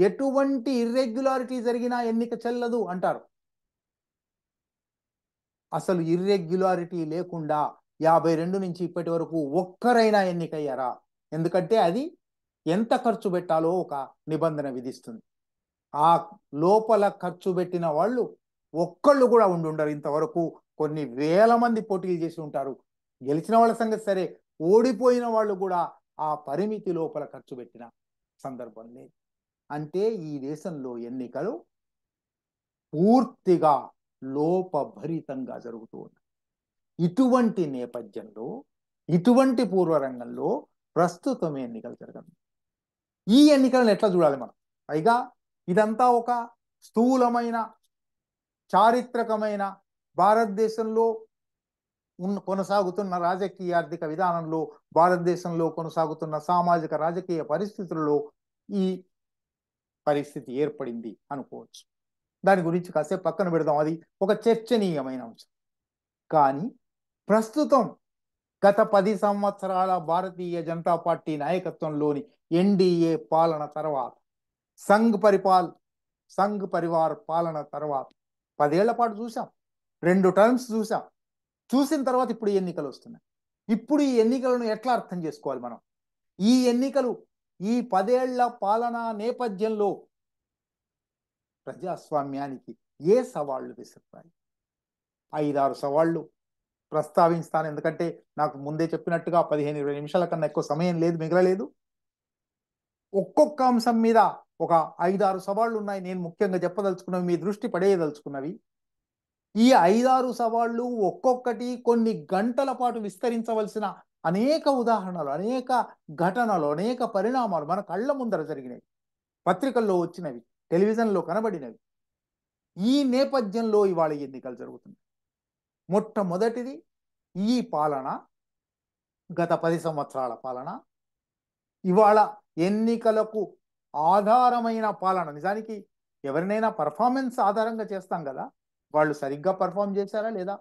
ఎటువంటి ఇర్రెగ్యులారిటీ జరిగినా ఎన్నిక చెల్లదు అంటారు. అసలు ఇర్రెగ్యులారిటీ లేకుండా 52 నుంచి ఇప్పటి వరకు ఒక్కరైనా ఎన్నికయ్యారా? ఎందుకంటే అది ఎంత ఖర్చు పెట్టాలో ఒక నిబంధన విధిస్తుంది. ఆ లోపల ఖర్చు పెట్టిన వాళ్ళు ఒక్కళ్ళు కూడా ఉండరు. ఇంతవరకు కొన్ని వేల మంది పోటీలు చేసి ఉంటారు. గెలిచిన వాళ్ళ సంగతి సరే, ఓడిపోయిన వాళ్ళు కూడా ఆ పరిమితి లోపల ఖర్చు పెట్టిన సందర్భం లేదు. అంటే ఈ దేశంలో ఎన్నికలు పూర్తిగా లోపభరితంగా జరుగుతూ ఉన్నాయి. ఇటువంటి నేపథ్యంలో, ఇటువంటి పూర్వరంగంలో ప్రస్తుతం ఎన్నికలు జరగదు. ఈ ఎన్నికలను ఎట్లా చూడాలి మనం? పైగా ఇదంతా ఒక స్థూలమైన చారిత్రకమైన భారతదేశంలో కొనసాగుతున్న రాజకీయ ఆర్థిక విధానంలో, భారతదేశంలో కొనసాగుతున్న సామాజిక రాజకీయ పరిస్థితుల్లో ఈ పరిస్థితి ఏర్పడింది అనుకోవచ్చు. దాని గురించి కాసేపు పక్కన పెడదాం, అది ఒక చర్చనీయమైన అంశం. కానీ ప్రస్తుతం గత 10 సంవత్సరాల భారతీయ జనతా పార్టీ నాయకత్వంలోని ఎన్డీఏ పాలన తర్వాత, సంఘ్ పరివార్ పాలన తర్వాత 10 ఏళ్ల పాటు చూసాం, 2 టర్మ్స్ చూసాం. చూసిన తర్వాత ఇప్పుడు ఎన్నికలు వస్తున్నాయి. ఇప్పుడు ఈ ఎన్నికలను ఎట్లా అర్థం చేసుకోవాలి మనం? ఈ ఎన్నికలు ఈ 10 ఏళ్ల పాలన నేపథ్యంలో ప్రజాస్వామ్యానికి ఏ సవాళ్లు విసురుతాయి? 5-6 సవాళ్లు ప్రస్తావిస్తాను. ఎందుకంటే నాకు ముందే చెప్పినట్టుగా 15-20 నిమిషాల కన్నా ఎక్కువ సమయం లేదు, మిగలలేదు. ఒక్కొక్క అంశం మీద ఒక 5-6 సవాళ్లు ఉన్నాయి. నేను ముఖ్యంగా చెప్పదలుచుకున్నవి, మీ దృష్టి పడేయదలుచుకున్నవి. ఈ 5-6 సవాళ్లు ఒక్కొక్కటి కొన్ని గంటల పాటు విస్తరించవలసిన అనేక ఉదాహరణలు, అనేక ఘటనలు, అనేక పరిణామాలు మన కళ్ళ ముందర జరిగినవి, పత్రికల్లో వచ్చినవి, టెలివిజన్లో కనబడినవి. ఈ నేపథ్యంలో ఇవాళ ఎన్నికలు జరుగుతున్నాయి. మొట్టమొదటిది ఈ పాలన, గత 10 సంవత్సరాల పాలన, ఇవాళ ఎన్నికలకు ఆధారమైన పాలన. నిజానికి ఎవరినైనా పర్ఫార్మెన్స్ ఆధారంగా చేస్తాం కదా, వాళ్ళు సరిగ్గా పర్ఫార్మ్ చేశారా లేదా,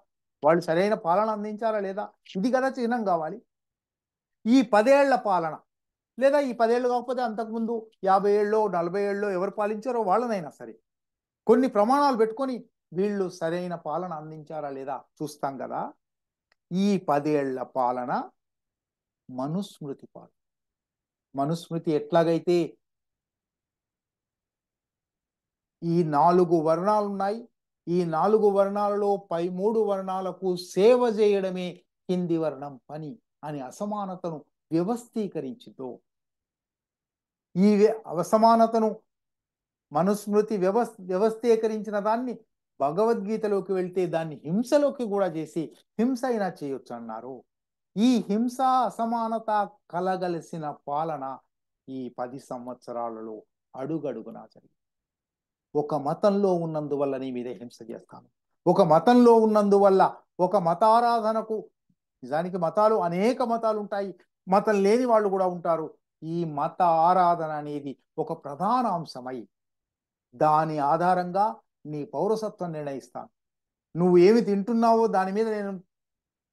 వాళ్ళు సరైన పాలన అందించారా లేదా, ఇది కదా చిహ్నం కావాలి. ఈ 10 ఏళ్ల పాలన, లేదా ఈ 10 ఏళ్ళు కాకపోతే అంతకుముందు 50 ఏళ్ళు 40 ఏళ్ళు ఎవరు పాలించారో వాళ్ళనైనా సరే కొన్ని ప్రమాణాలు పెట్టుకొని వీళ్ళు సరైన పాలన అందించారా లేదా చూస్తాం కదా. ఈ 10 ఏళ్ల పాలన మనుస్మృతి పాలన. మనుస్మృతి ఎట్లాగైతే ఈ 4 వర్ణాలు ఉన్నాయి, ఈ 4 వర్ణాలలో పై 3 వర్ణాలకు సేవ చేయడమే కింది వర్ణం పని అని అసమానతను వ్యవస్థీకరించిందో, ఈ అసమానతను మనుస్మృతి వ్యవస్థీకరించిన దాన్ని భగవద్గీతలోకి వెళ్తే దాన్ని హింసలోకి కూడా చేసి హింస అయినా చేయొచ్చు అన్నారు. ఈ హింస అసమానత కలగలిసిన పాలన ఈ 10 సంవత్సరాలలో అడుగడుగునా జరిగింది. ఒక మతంలో ఉన్నందువల్ల నీ మీద హింస చేస్తాను, ఒక మతంలో ఉన్నందువల్ల, ఒక మతారాధనకు, నిజానికి మతాలు అనేక మతాలు ఉంటాయి, మతం లేని వాళ్ళు కూడా ఉంటారు. ఈ మత ఆరాధన అనేది ఒక ప్రధాన అంశమై దాని ఆధారంగా నీ పౌరసత్వం నిర్ణయిస్తాను. నువ్వు ఏమి తింటున్నావో దాని మీద నేను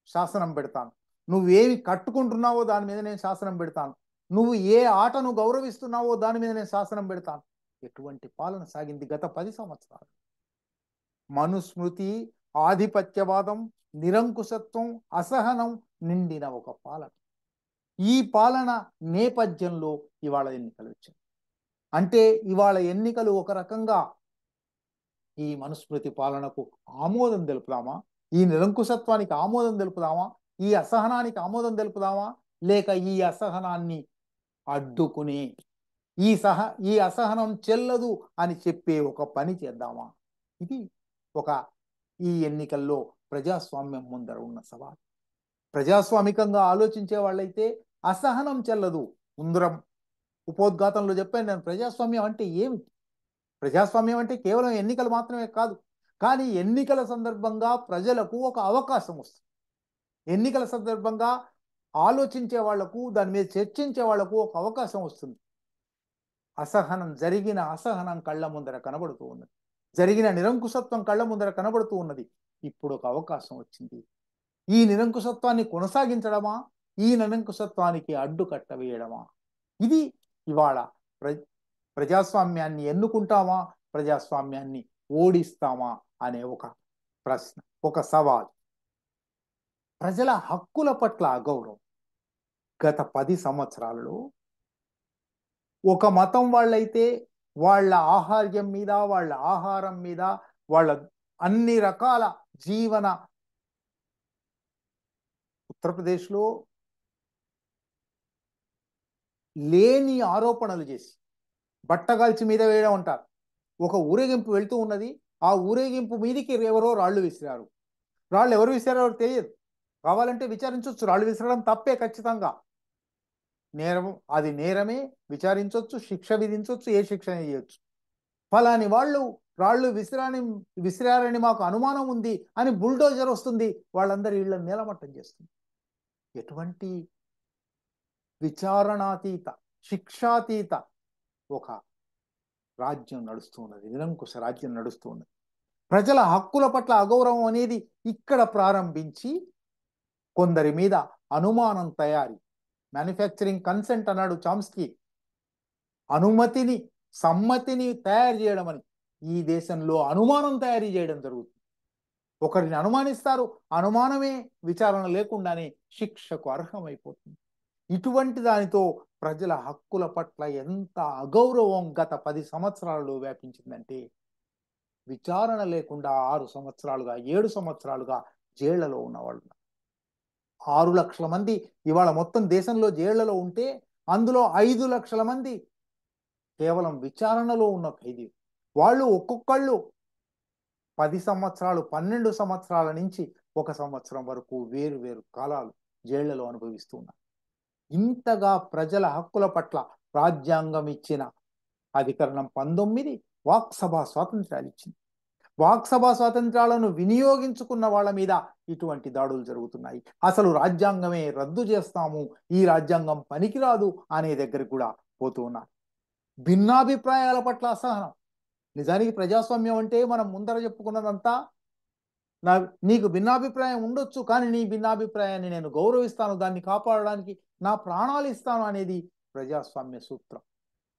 శాసనం పెడతాను, నువ్వేమి కట్టుకుంటున్నావో దాని మీద నేను శాసనం పెడతాను, నువ్వు ఏ ఆటను గౌరవిస్తున్నావో దాని మీద నేను శాసనం పెడతాను. ఎటువంటి పాలన సాగింది గత 10 సంవత్సరాలు? మనుస్మృతి, ఆధిపత్యవాదం, నిరంకుశత్వం, అసహనం నిండిన ఒక పాలన. ఈ పాలన నేపథ్యంలో ఇవాళ ఎన్నికలు వచ్చాయి. అంటే ఇవాళ ఎన్నికలు ఒక రకంగా ఈ మనుస్మృతి పాలనకు ఆమోదం తెలుపుదామా, ఈ నిరంకుశత్వానికి ఆమోదం తెలుపుదామా, ఈ అసహనానికి ఆమోదం తెలుపుదామా, లేక ఈ అసహనాన్ని అడ్డుకుని ఈ అసహనం చెల్లదు అని చెప్పే ఒక పని చేద్దామా? ఇది ఒక ఈ ఎన్నికల్లో ప్రజాస్వామ్యం ముందర ఉన్న సవాల్. ప్రజాస్వామికంగా ఆలోచించే వాళ్ళైతే అసహనం చెల్లదు. ముందరం ఉపోద్ఘాతంలో చెప్పాను నేను, ప్రజాస్వామ్యం అంటే ఏమిటి? ప్రజాస్వామ్యం అంటే కేవలం ఎన్నికలు మాత్రమే కాదు. కానీ ఎన్నికల సందర్భంగా ప్రజలకు ఒక అవకాశం వస్తుంది. ఎన్నికల సందర్భంగా ఆలోచించే వాళ్లకు, దాని మీద చర్చించే వాళ్లకు ఒక అవకాశం వస్తుంది. జరిగిన అసహనం కళ్ళ ముందర కనబడుతూ ఉన్నది. జరిగిన నిరంకుశత్వం కళ్ళ ముందర కనబడుతూ ఉన్నది. ఇప్పుడు ఒక అవకాశం వచ్చింది. ఈ నిరంకుశత్వాన్ని కొనసాగించడమా, ఈ నిరంకుశత్వానికి అడ్డుకట్ట వేయడమా? ఇది ఇవాళ ప్రజాస్వామ్యాన్ని ఎన్నుకుంటామా, ప్రజాస్వామ్యాన్ని ఓడిస్తామా అనే ఒక ప్రశ్న, ఒక సవాల్. ప్రజల హక్కుల పట్ల అగౌరవం గత 10 సంవత్సరాలలో ఒక మతం వాళ్ళైతే వాళ్ళ ఆహార్యం మీద, వాళ్ళ ఆహారం మీద, వాళ్ళ అన్ని రకాల జీవన ఉత్తరప్రదేశ్లో లేని ఆరోపణలు చేసి బట్టగాల్చి మీద వేయడం అంటారు. ఒక ఊరేగింపు వెళ్తూ ఉన్నది, ఆ ఊరేగింపు మీదికి ఎవరో రాళ్ళు విసిరారు. రాళ్ళు ఎవరు విసిరారో తెలియదు. కావాలంటే విచారించవచ్చు. రాళ్ళు విసరడం తప్పే, ఖచ్చితంగా నేరం, అది నేరమే. విచారించవచ్చు, శిక్ష విధించవచ్చు, ఏ శిక్ష చేయొచ్చు. ఫలాని వాళ్ళు రాళ్ళు విసిరారని మాకు అనుమానం ఉంది అని బుల్డోజర్ వస్తుంది, వాళ్ళందరి ఇళ్లను నేలమట్టం చేస్తుంది. ఎటువంటి విచారణాతీత, శిక్షాతీత ఒక రాజ్యం నడుస్తూ ఉన్నది, నిరంకుశ రాజ్యం నడుస్తూ ఉన్నది. ప్రజల హక్కుల పట్ల అగౌరవం అనేది ఇక్కడ ప్రారంభించి కొందరి మీద అనుమానం తయారీ, మ్యానుఫ్యాక్చరింగ్ కన్సెంట్ అన్నాడు చామ్స్కీ. సమ్మతిని తయారు చేయడం అని ఈ దేశంలో అనుమానం తయారీ చేయడం జరుగుతుంది. ఒకరిని అనుమానిస్తారు, అనుమానమే విచారణ లేకుండానే శిక్షకు అర్హమైపోతుంది. ఇటువంటి దానితో ప్రజల హక్కుల పట్ల ఎంత అగౌరవం గత 10 సంవత్సరాలలో వ్యాపించిందంటే, విచారణ లేకుండా 6 సంవత్సరాలుగా 7 సంవత్సరాలుగా జైళ్లలో ఉన్నవాళ్ళు 6 లక్షల మంది ఇవాళ మొత్తం దేశంలో జైళ్లలో ఉంటే అందులో 5 లక్షల మంది కేవలం విచారణలో ఉన్న ఖైదీ. వాళ్ళు ఒక్కొక్కళ్ళు 10 సంవత్సరాలు, 12 సంవత్సరాల నుంచి 1 సంవత్సరం వరకు వేరు వేరు కాలాలు జైళ్లలో అనుభవిస్తూ ఉన్నారు. ఇంతగా ప్రజల హక్కుల పట్ల రాజ్యాంగం ఇచ్చిన అధికరణం 19 వాక్సభా స్వాతంత్రాలు ఇచ్చింది. వాక్సభా స్వాతంత్రాలను వినియోగించుకున్న వాళ్ళ మీద ఇటువంటి దాడులు జరుగుతున్నాయి. అసలు రాజ్యాంగమే రద్దు చేస్తాము, ఈ రాజ్యాంగం పనికిరాదు అనే దగ్గరికి కూడా పోతూ ఉన్నారు. భిన్నాభిప్రాయాల పట్ల అసహనం. నిజానికి ప్రజాస్వామ్యం అంటే మనం ముందర చెప్పుకున్నదంతా, నీకు భిన్నాభిప్రాయం ఉండొచ్చు, కానీ నీ భిన్నాభిప్రాయాన్ని నేను గౌరవిస్తాను, దాన్ని కాపాడడానికి నా ప్రాణాలు ఇస్తాను అనేది ప్రజాస్వామ్య సూత్రం.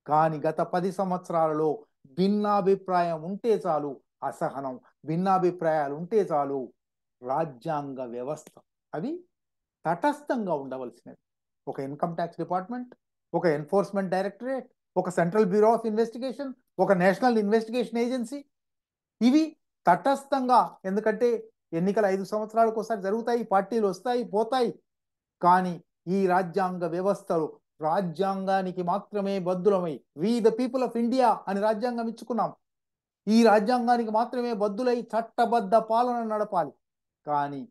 కానీ గత 10 సంవత్సరాలలో భిన్నాభిప్రాయం ఉంటే చాలు అసహనం, భిన్నాభిప్రాయాలు ఉంటే చాలు రాజ్యాంగ వ్యవస్థ అవి తటస్థంగా ఉండవలసినవి. ఒక ఇన్కమ్ ట్యాక్స్ డిపార్ట్మెంట్, ఒక ఎన్ఫోర్స్మెంట్ డైరెక్టరేట్, ఒక సెంట్రల్ బ్యూరో ఆఫ్ ఇన్వెస్టిగేషన్, ఒక నేషనల్ ఇన్వెస్టిగేషన్ ఏజెన్సీ, ఇవి తటస్థంగా, ఎందుకంటే ఎన్నికలు 5 సంవత్సరాలకు ఒకసారి జరుగుతాయి, పార్టీలు వస్తాయి పోతాయి, కానీ ఈ రాజ్యాంగ వ్యవస్థలు రాజ్యాంగానికి మాత్రమే బద్దులమై, we the people of India అని రాజ్యాంగం ఇచ్చుకున్నాం, ఈ రాజ్యాంగానికి మాత్రమే బద్దులై చట్టబద్ధ పాలన నడపాలి. కానీ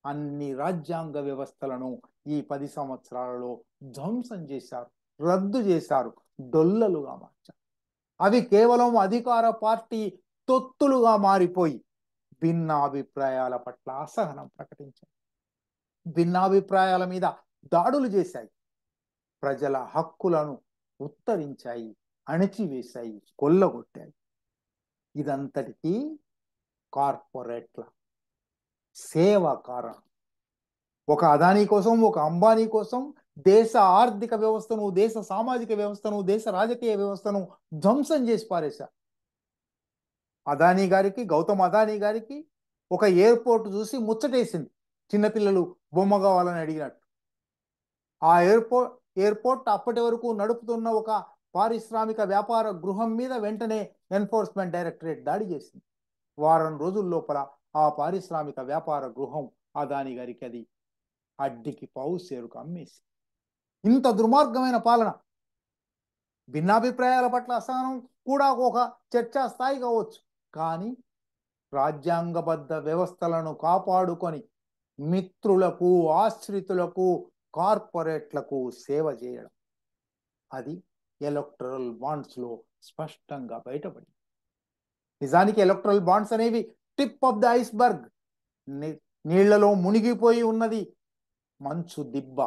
అన్ని రాజ్యాంగ వ్యవస్థలను ఈ 10 సంవత్సరాలలో ధ్వంసం చేశారు, రద్దు చేశారు, డొల్లలుగా మార్చారు. అవి కేవలం అధికార పార్టీ తొత్తులుగా మారిపోయి భిన్నాభిప్రాయాల పట్ల అసహనం ప్రకటించాయి, భిన్నాభిప్రాయాల మీద దాడులు చేశాయి, ప్రజల హక్కులను ఉత్తరించాయి, అణిచివేశాయి, కొల్లగొట్టాయి. ఇదంతటికీ కార్పొరేట్ల సేవ కారణం. ఒక అదానీ కోసం, ఒక అంబానీ కోసం దేశ ఆర్థిక వ్యవస్థను, దేశ సామాజిక వ్యవస్థను, దేశ రాజకీయ వ్యవస్థను ధ్వంసం చేసి పారేశారు. అదానీ గారికి, గౌతమ్ అదానీ గారికి ఒక ఎయిర్పోర్ట్ చూసి ముచ్చటేసింది, చిన్నపిల్లలు బొమ్మ కావాలని అడిగినట్టు. ఆ ఎయిర్పోర్ట్ అప్పటి వరకు నడుపుతున్న ఒక పారిశ్రామిక వ్యాపార గృహం మీద వెంటనే ఎన్ఫోర్స్మెంట్ డైరెక్టరేట్ దాడి చేసింది. వారం రోజుల లోపల ఆ పారిశ్రామిక వ్యాపార గృహం అదాని గారికి అది అడ్డికి పావు సేరుకు అమ్మేసి. ఇంత దుర్మార్గమైన పాలన. భిన్నాభిప్రాయాల పట్ల అసహనం కూడా ఒక చర్చా స్థాయి కావచ్చు, కానీ రాజ్యాంగబద్ధ వ్యవస్థలను కాపాడుకొని మిత్రులకు, ఆశ్రితులకు, కార్పొరేట్లకు సేవ చేయడం, అది ఎలక్టరల్ బాండ్స్ లో స్పష్టంగా బయటపడింది. నిజానికి ఎలక్టరల్ బాండ్స్ అనేవి టిప్ ఆఫ్ ద ఐస్బర్గ్, నీళ్లలో మునిగిపోయి ఉన్నది మంచు దిబ్బ.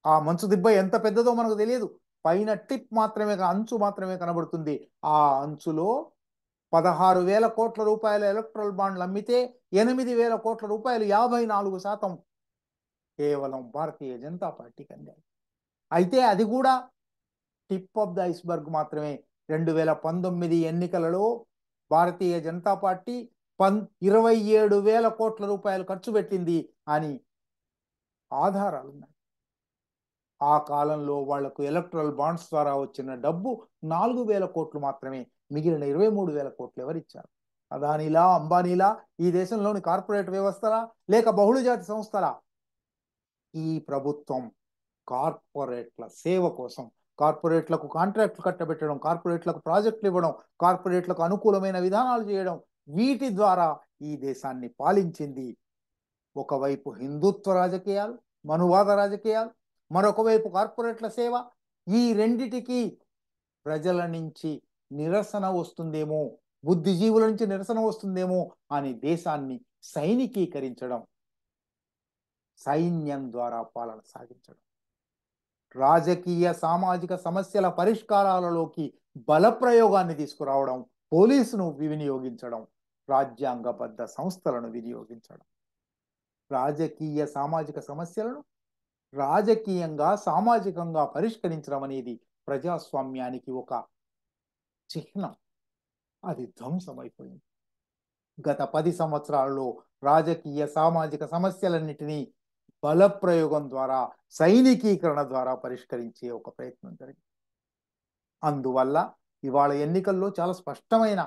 ఆ మంచు దిబ్బ ఎంత పెద్దదో మనకు తెలియదు, పైన టిప్ మాత్రమే, అంచు మాత్రమే కనబడుతుంది. ఆ అంచులో 16,000 కోట్ల రూపాయల ఎలక్ట్రల్ బాండ్లు అమ్మితే 8,000 కోట్ల రూపాయలు, 54% కేవలం భారతీయ జనతా పార్టీకి అందాయి. అయితే అది కూడా టిప్ ఆఫ్ ద ఐస్బర్గ్ మాత్రమే. 2019 ఎన్నికలలో భారతీయ జనతా పార్టీ 27,000 కోట్ల రూపాయలు ఖర్చు పెట్టింది అని ఆధారాలు ఉన్నాయి. ఆ కాలంలో వాళ్లకు ఎలక్ట్రల్ బాండ్స్ ద్వారా వచ్చిన డబ్బు 4,000 కోట్లు మాత్రమే. మిగిలిన 23,000 కోట్లు ఎవరిచ్చారు? అదానిలా, అంబానీలా, ఈ దేశంలోని కార్పొరేట్ వ్యవస్థలా, లేక బహుళజాతి సంస్థలా? ఈ ప్రభుత్వం కార్పొరేట్ల సేవ కోసం, కార్పొరేట్లకు కాంట్రాక్ట్లు కట్టబెట్టడం, కార్పొరేట్లకు ప్రాజెక్టులు ఇవ్వడం, కార్పొరేట్లకు అనుకూలమైన విధానాలు చేయడం, వీటి ద్వారా ఈ దేశాన్ని పాలించింది. ఒకవైపు హిందుత్వ రాజకీయాలు, మనువాద రాజకీయాలు, మరొక వైపు కార్పొరేట్ల సేవ. ఈ రెండిటికి ప్రజల నుంచి నిరసన వస్తుందేమో, బుద్ధిజీవుల నుంచి నిరసన వస్తుందేమో అని దేశాన్ని సైనికీకరించడం, సైన్యం ద్వారా పాలన సాగించడం, రాజకీయ సామాజిక సమస్యల పరిష్కారాలలోకి బలప్రయోగాన్ని తీసుకురావడం, పోలీసును వినియోగించడం, రాజ్యాంగబద్ధ సంస్థలను వినియోగించడం, రాజకీయ సామాజిక సమస్యలను రాజకీయంగా, సామాజికంగా పరిష్కరించడం అనేది ప్రజాస్వామ్యానికి ఒక చిహ్నం. అది ధ్వంసమైపోయింది. గత 10 సంవత్సరాల్లో రాజకీయ సామాజిక సమస్యలన్నిటినీ బలప్రయోగం ద్వారా, సైనికీకరణ ద్వారా పరిష్కరించే ఒక ప్రయత్నం జరిగింది. అందువల్ల ఇవాళ ఎన్నికల్లో చాలా స్పష్టమైన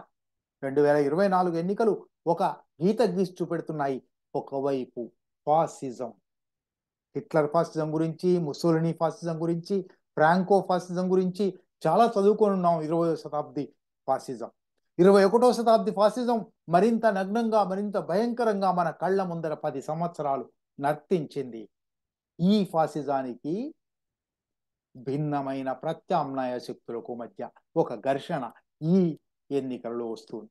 2024 ఎన్నికలు ఒక గీత గీసి చూపెడుతున్నాయి. ఒకవైపు ఫాసిజం, హిట్లర్ ఫాసిజం గురించి, ముసోలిని ఫాసిజం గురించి, ఫ్రాంకో ఫాసిజం గురించి చాలా చదువుకొని ఉన్నాం. 20వ శతాబ్ది ఫాసిజం, 21వ శతాబ్ది ఫాసిజం మరింత నగ్నంగా, మరింత భయంకరంగా మన కళ్ళ ముందర 10 సంవత్సరాలు నర్తించింది. ఈ ఫాసిజానికి భిన్నమైన ప్రత్యామ్నాయ శక్తులకు మధ్య ఒక ఘర్షణ ఈ ఎన్నికలలో వస్తుంది.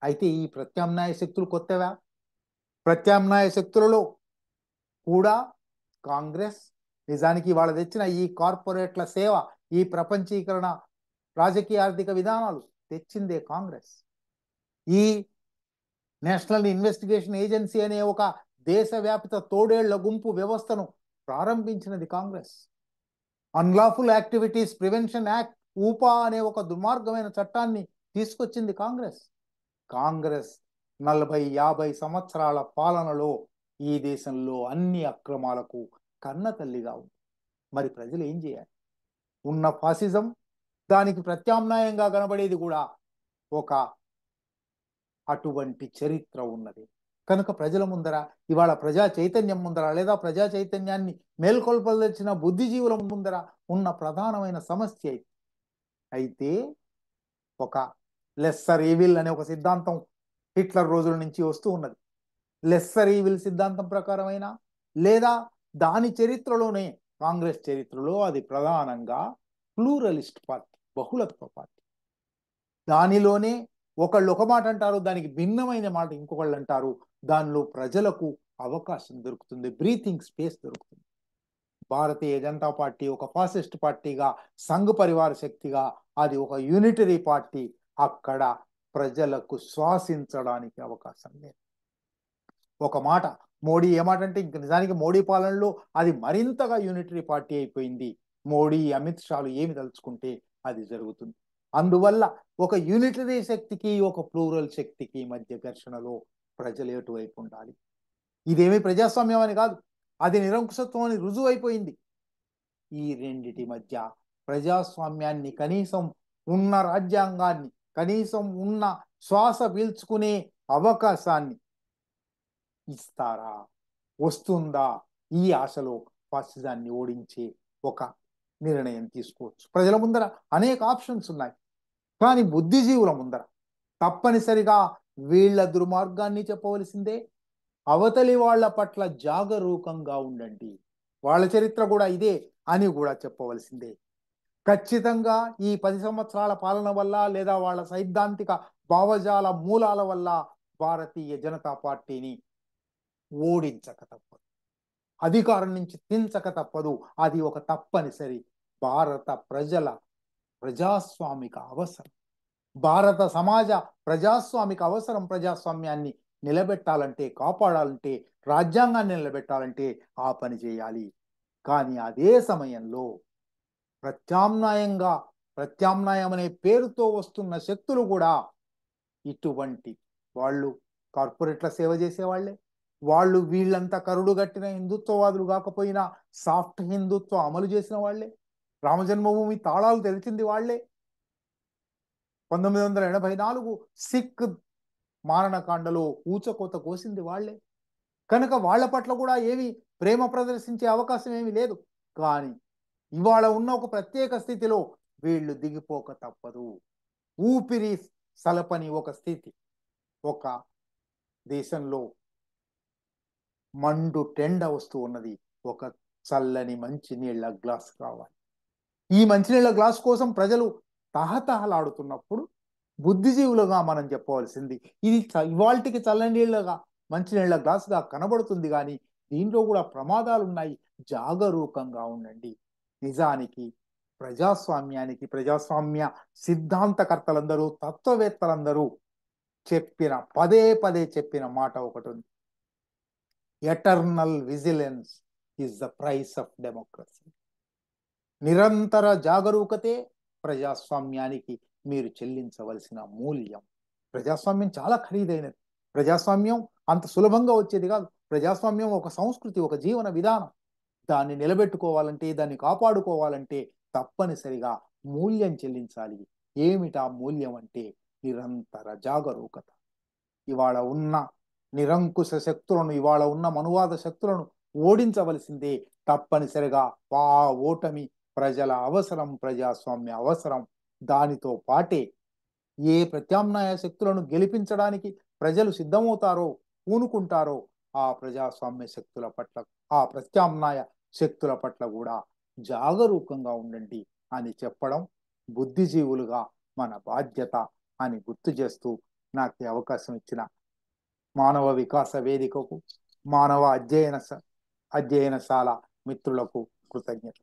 అయితే ఈ ప్రత్యామ్నాయ శక్తులు కొత్తవా? ప్రత్యామ్నాయ శక్తులలో కూడా కాంగ్రెస్, నిజానికి వాళ్ళ తెచ్చిన ఈ కార్పొరేట్ల సేవ, ఈ ప్రపంచీకరణ, రాజకీయ ఆర్థిక విధానాలు తెచ్చిందే కాంగ్రెస్. ఈ నేషనల్ ఇన్వెస్టిగేషన్ ఏజెన్సీ అనే ఒక దేశవ్యాపిత తోడేళ్ల గుంపు వ్యవస్థను ప్రారంభించినది Congress. Unlawful activities prevention act, UAPA అనే ఒక దుర్మార్గమైన చట్టాన్ని తీసుకొచ్చింది కాంగ్రెస్. కాంగ్రెస్ 40-50 సంవత్సరాల పాలనలో ఈ దేశంలో అన్ని అక్రమాలకు కన్న తల్లిగా ఉంది. మరి ప్రజలు ఏం చేయాలి? ఉన్న ఫాసిజం, దానికి ప్రత్యామ్నాయంగా కనబడేది కూడా ఒక అటువంటి చరిత్ర ఉన్నది. కనుక ప్రజల ముందర ఇవాళ ప్రజా చైతన్యం ముందర, లేదా ప్రజా చైతన్యాన్ని మేల్కొల్పదలిచిన బుద్ధిజీవుల ముందర ఉన్న ప్రధానమైన సమస్య ఇది. అయితే ఒక లెస్సర్ ఈవిల్ అనే ఒక సిద్ధాంతం హిట్లర్ రోజుల నుంచి వస్తూ ఉన్నది. లెస్సర్ ఈవిల్ సిద్ధాంతం ప్రకారమైన, లేదా దాని చరిత్రలోనే, కాంగ్రెస్ చరిత్రలో అది ప్రధానంగా ప్లూరలిస్ట్ పార్టీ, బహుళత్వ పార్టీ. దానిలోనే ఒకళ్ళు ఒక మాట అంటారు, దానికి భిన్నమైన మాట ఇంకొకళ్ళు అంటారు. దానిలో ప్రజలకు అవకాశం దొరుకుతుంది, బ్రీతింగ్ స్పేస్ దొరుకుతుంది. భారతీయ జనతా పార్టీ ఒక ఫాసిస్ట్ పార్టీగా, సంఘ్ పరివార శక్తిగా, అది ఒక యూనిటరీ పార్టీ. అక్కడ ప్రజలకు శ్వాసించడానికి అవకాశం లేదు. ఒక మాట మోడీ ఏమాటంటే, ఇంక నిజానికి మోడీ పాలనలో అది మరింతగా యూనిటరీ పార్టీ అయిపోయింది. మోడీ, అమిత్ షాలు ఏమి తలుచుకుంటే అది జరుగుతుంది. అందువల్ల ఒక యూనిటరీ శక్తికి, ఒక ప్లూరల్ శక్తికి మధ్య ఘర్షణలో ప్రజలు ఎటువైపు ఉండాలి? ఇదేమీ ప్రజాస్వామ్యం అని కాదు, అది నిరంకుశత్వం అని రుజువు అయిపోయింది. ఈ రెండిటి మధ్య ప్రజాస్వామ్యాన్ని, కనీసం ఉన్న రాజ్యాంగాన్ని, కనీసం ఉన్న శ్వాస పీల్చుకునే అవకాశాన్ని ఇస్తారా? వస్తుందా? ఈ ఆశలో ఫాసిజాన్ని ఓడించే ఒక నిర్ణయం తీసుకోవచ్చు. ప్రజల ముందర అనేక ఆప్షన్స్ ఉన్నాయి, కానీ బుద్ధిజీవుల ముందర తప్పనిసరిగా వీళ్ళ దుర్మార్గాన్ని చెప్పవలసిందే. అవతలి వాళ్ళ పట్ల జాగరూకంగా ఉండండి, వాళ్ళ చరిత్ర కూడా ఇదే అని కూడా చెప్పవలసిందే. ఖచ్చితంగా ఈ 10 సంవత్సరాల పాలన వల్ల లేదా వాళ్ళ సైద్ధాంతిక భావజాల మూలాల వల్ల భారతీయ జనతా పార్టీని ఓడించక తప్పదు, అధికారం నుంచి దించక తప్పదు. అది ఒక తప్పనిసరి భారత ప్రజల ప్రజాస్వామిక అవసరం. భారత సమాజ ప్రజాస్వామిక అవసరం. ప్రజాస్వామ్యాన్ని నిలబెట్టాలంటే, కాపాడాలంటే, రాజ్యాంగాన్ని నిలబెట్టాలంటే ఆ పని చేయాలి. కానీ అదే సమయంలో ప్రత్యామ్నాయం అనే పేరుతో వస్తున్న శక్తులు కూడా ఇటువంటి వాళ్ళు కార్పొరేట్ల సేవ చేసేవాళ్లే. వాళ్ళు వీళ్ళంతా కరుడుగట్టిన హిందుత్వవాదులు కాకపోయినా సాఫ్ట్ హిందుత్వం అమలు చేసిన వాళ్లే. రామజన్మభూమి తాళాలు తెలిసింది వాళ్లే. 1984 సిక్ మారణకాండలో ఊచకోత కోసింది వాళ్లే. కనుక వాళ్ళ పట్ల కూడా ఏమి ప్రేమ ప్రదర్శించే అవకాశం ఏమీ లేదు. కానీ ఇవాళ ఉన్న ఒక ప్రత్యేక స్థితిలో వీళ్ళు దిగిపోక తప్పదు. ఊపిరి సలపని ఒక స్థితి. ఒక దేశంలో మండు టెండ వస్తూ ఉన్నది. ఒక చల్లని మంచినీళ్ల గ్లాస్ కావాలి. ఈ మంచినీళ్ల గ్లాస్ కోసం ప్రజలు తహతహలాడుతున్నప్పుడు బుద్ధిజీవులుగా మనం చెప్పవలసింది, ఇది ఇవాల్టికి చల్లని నీళ్ళగా మంచినీళ్ల గ్లాసుగా కనబడుతుంది, కానీ దీంట్లో కూడా ప్రమాదాలు ఉన్నాయి, జాగరూకంగా ఉండండి. నిజానికి ప్రజాస్వామ్య సిద్ధాంతకర్తలందరూ, తత్వవేత్తలందరూ పదే పదే చెప్పిన మాట ఒకటి ఉంది: eternal vigilance is the price of democracy. నిరంతర జాగరూకతే ప్రజాస్వామ్యానికి మీరు చెల్లించవలసిన మూల్యం. ప్రజాస్వామ్యం చాలా ఖరీదైనది. ప్రజాస్వామ్యం అంత సులభంగా వచ్చేది కాదు. ప్రజాస్వామ్యం ఒక సంస్కృతి, ఒక జీవన విధానం. దాన్ని నిలబెట్టుకోవాలంటే, దాన్ని కాపాడుకోవాలంటే తప్పనిసరిగా మూల్యం చెల్లించాలి. ఏమిటా మూల్యం అంటే నిరంతర జాగరూకత. ఇవాళ ఉన్న నిరంకుశ శక్తులను, ఇవాళ ఉన్న మనువాద శక్తులను ఓడించవలసిందే. తప్పనిసరిగా ఆ ఓటమి ప్రజల అవసరం, ప్రజాస్వామ్య అవసరం. దానితో పాటే ఏ ప్రత్యామ్నాయ శక్తులను గెలిపించడానికి ప్రజలు సిద్ధమవుతారో, పూనుకుంటారో, ఆ ప్రజాస్వామ్య శక్తుల పట్ల, ఆ ప్రత్యామ్నాయ శక్తుల పట్ల కూడా జాగరూకంగా ఉండండి అని చెప్పడం బుద్ధిజీవులుగా మన బాధ్యత అని గుర్తు చేస్తూ, నాకు ఈ అవకాశం ఇచ్చిన మానవ వికాస వేదికకు, మానవ అధ్యయనశాల మిత్రులకు కృతజ్ఞత.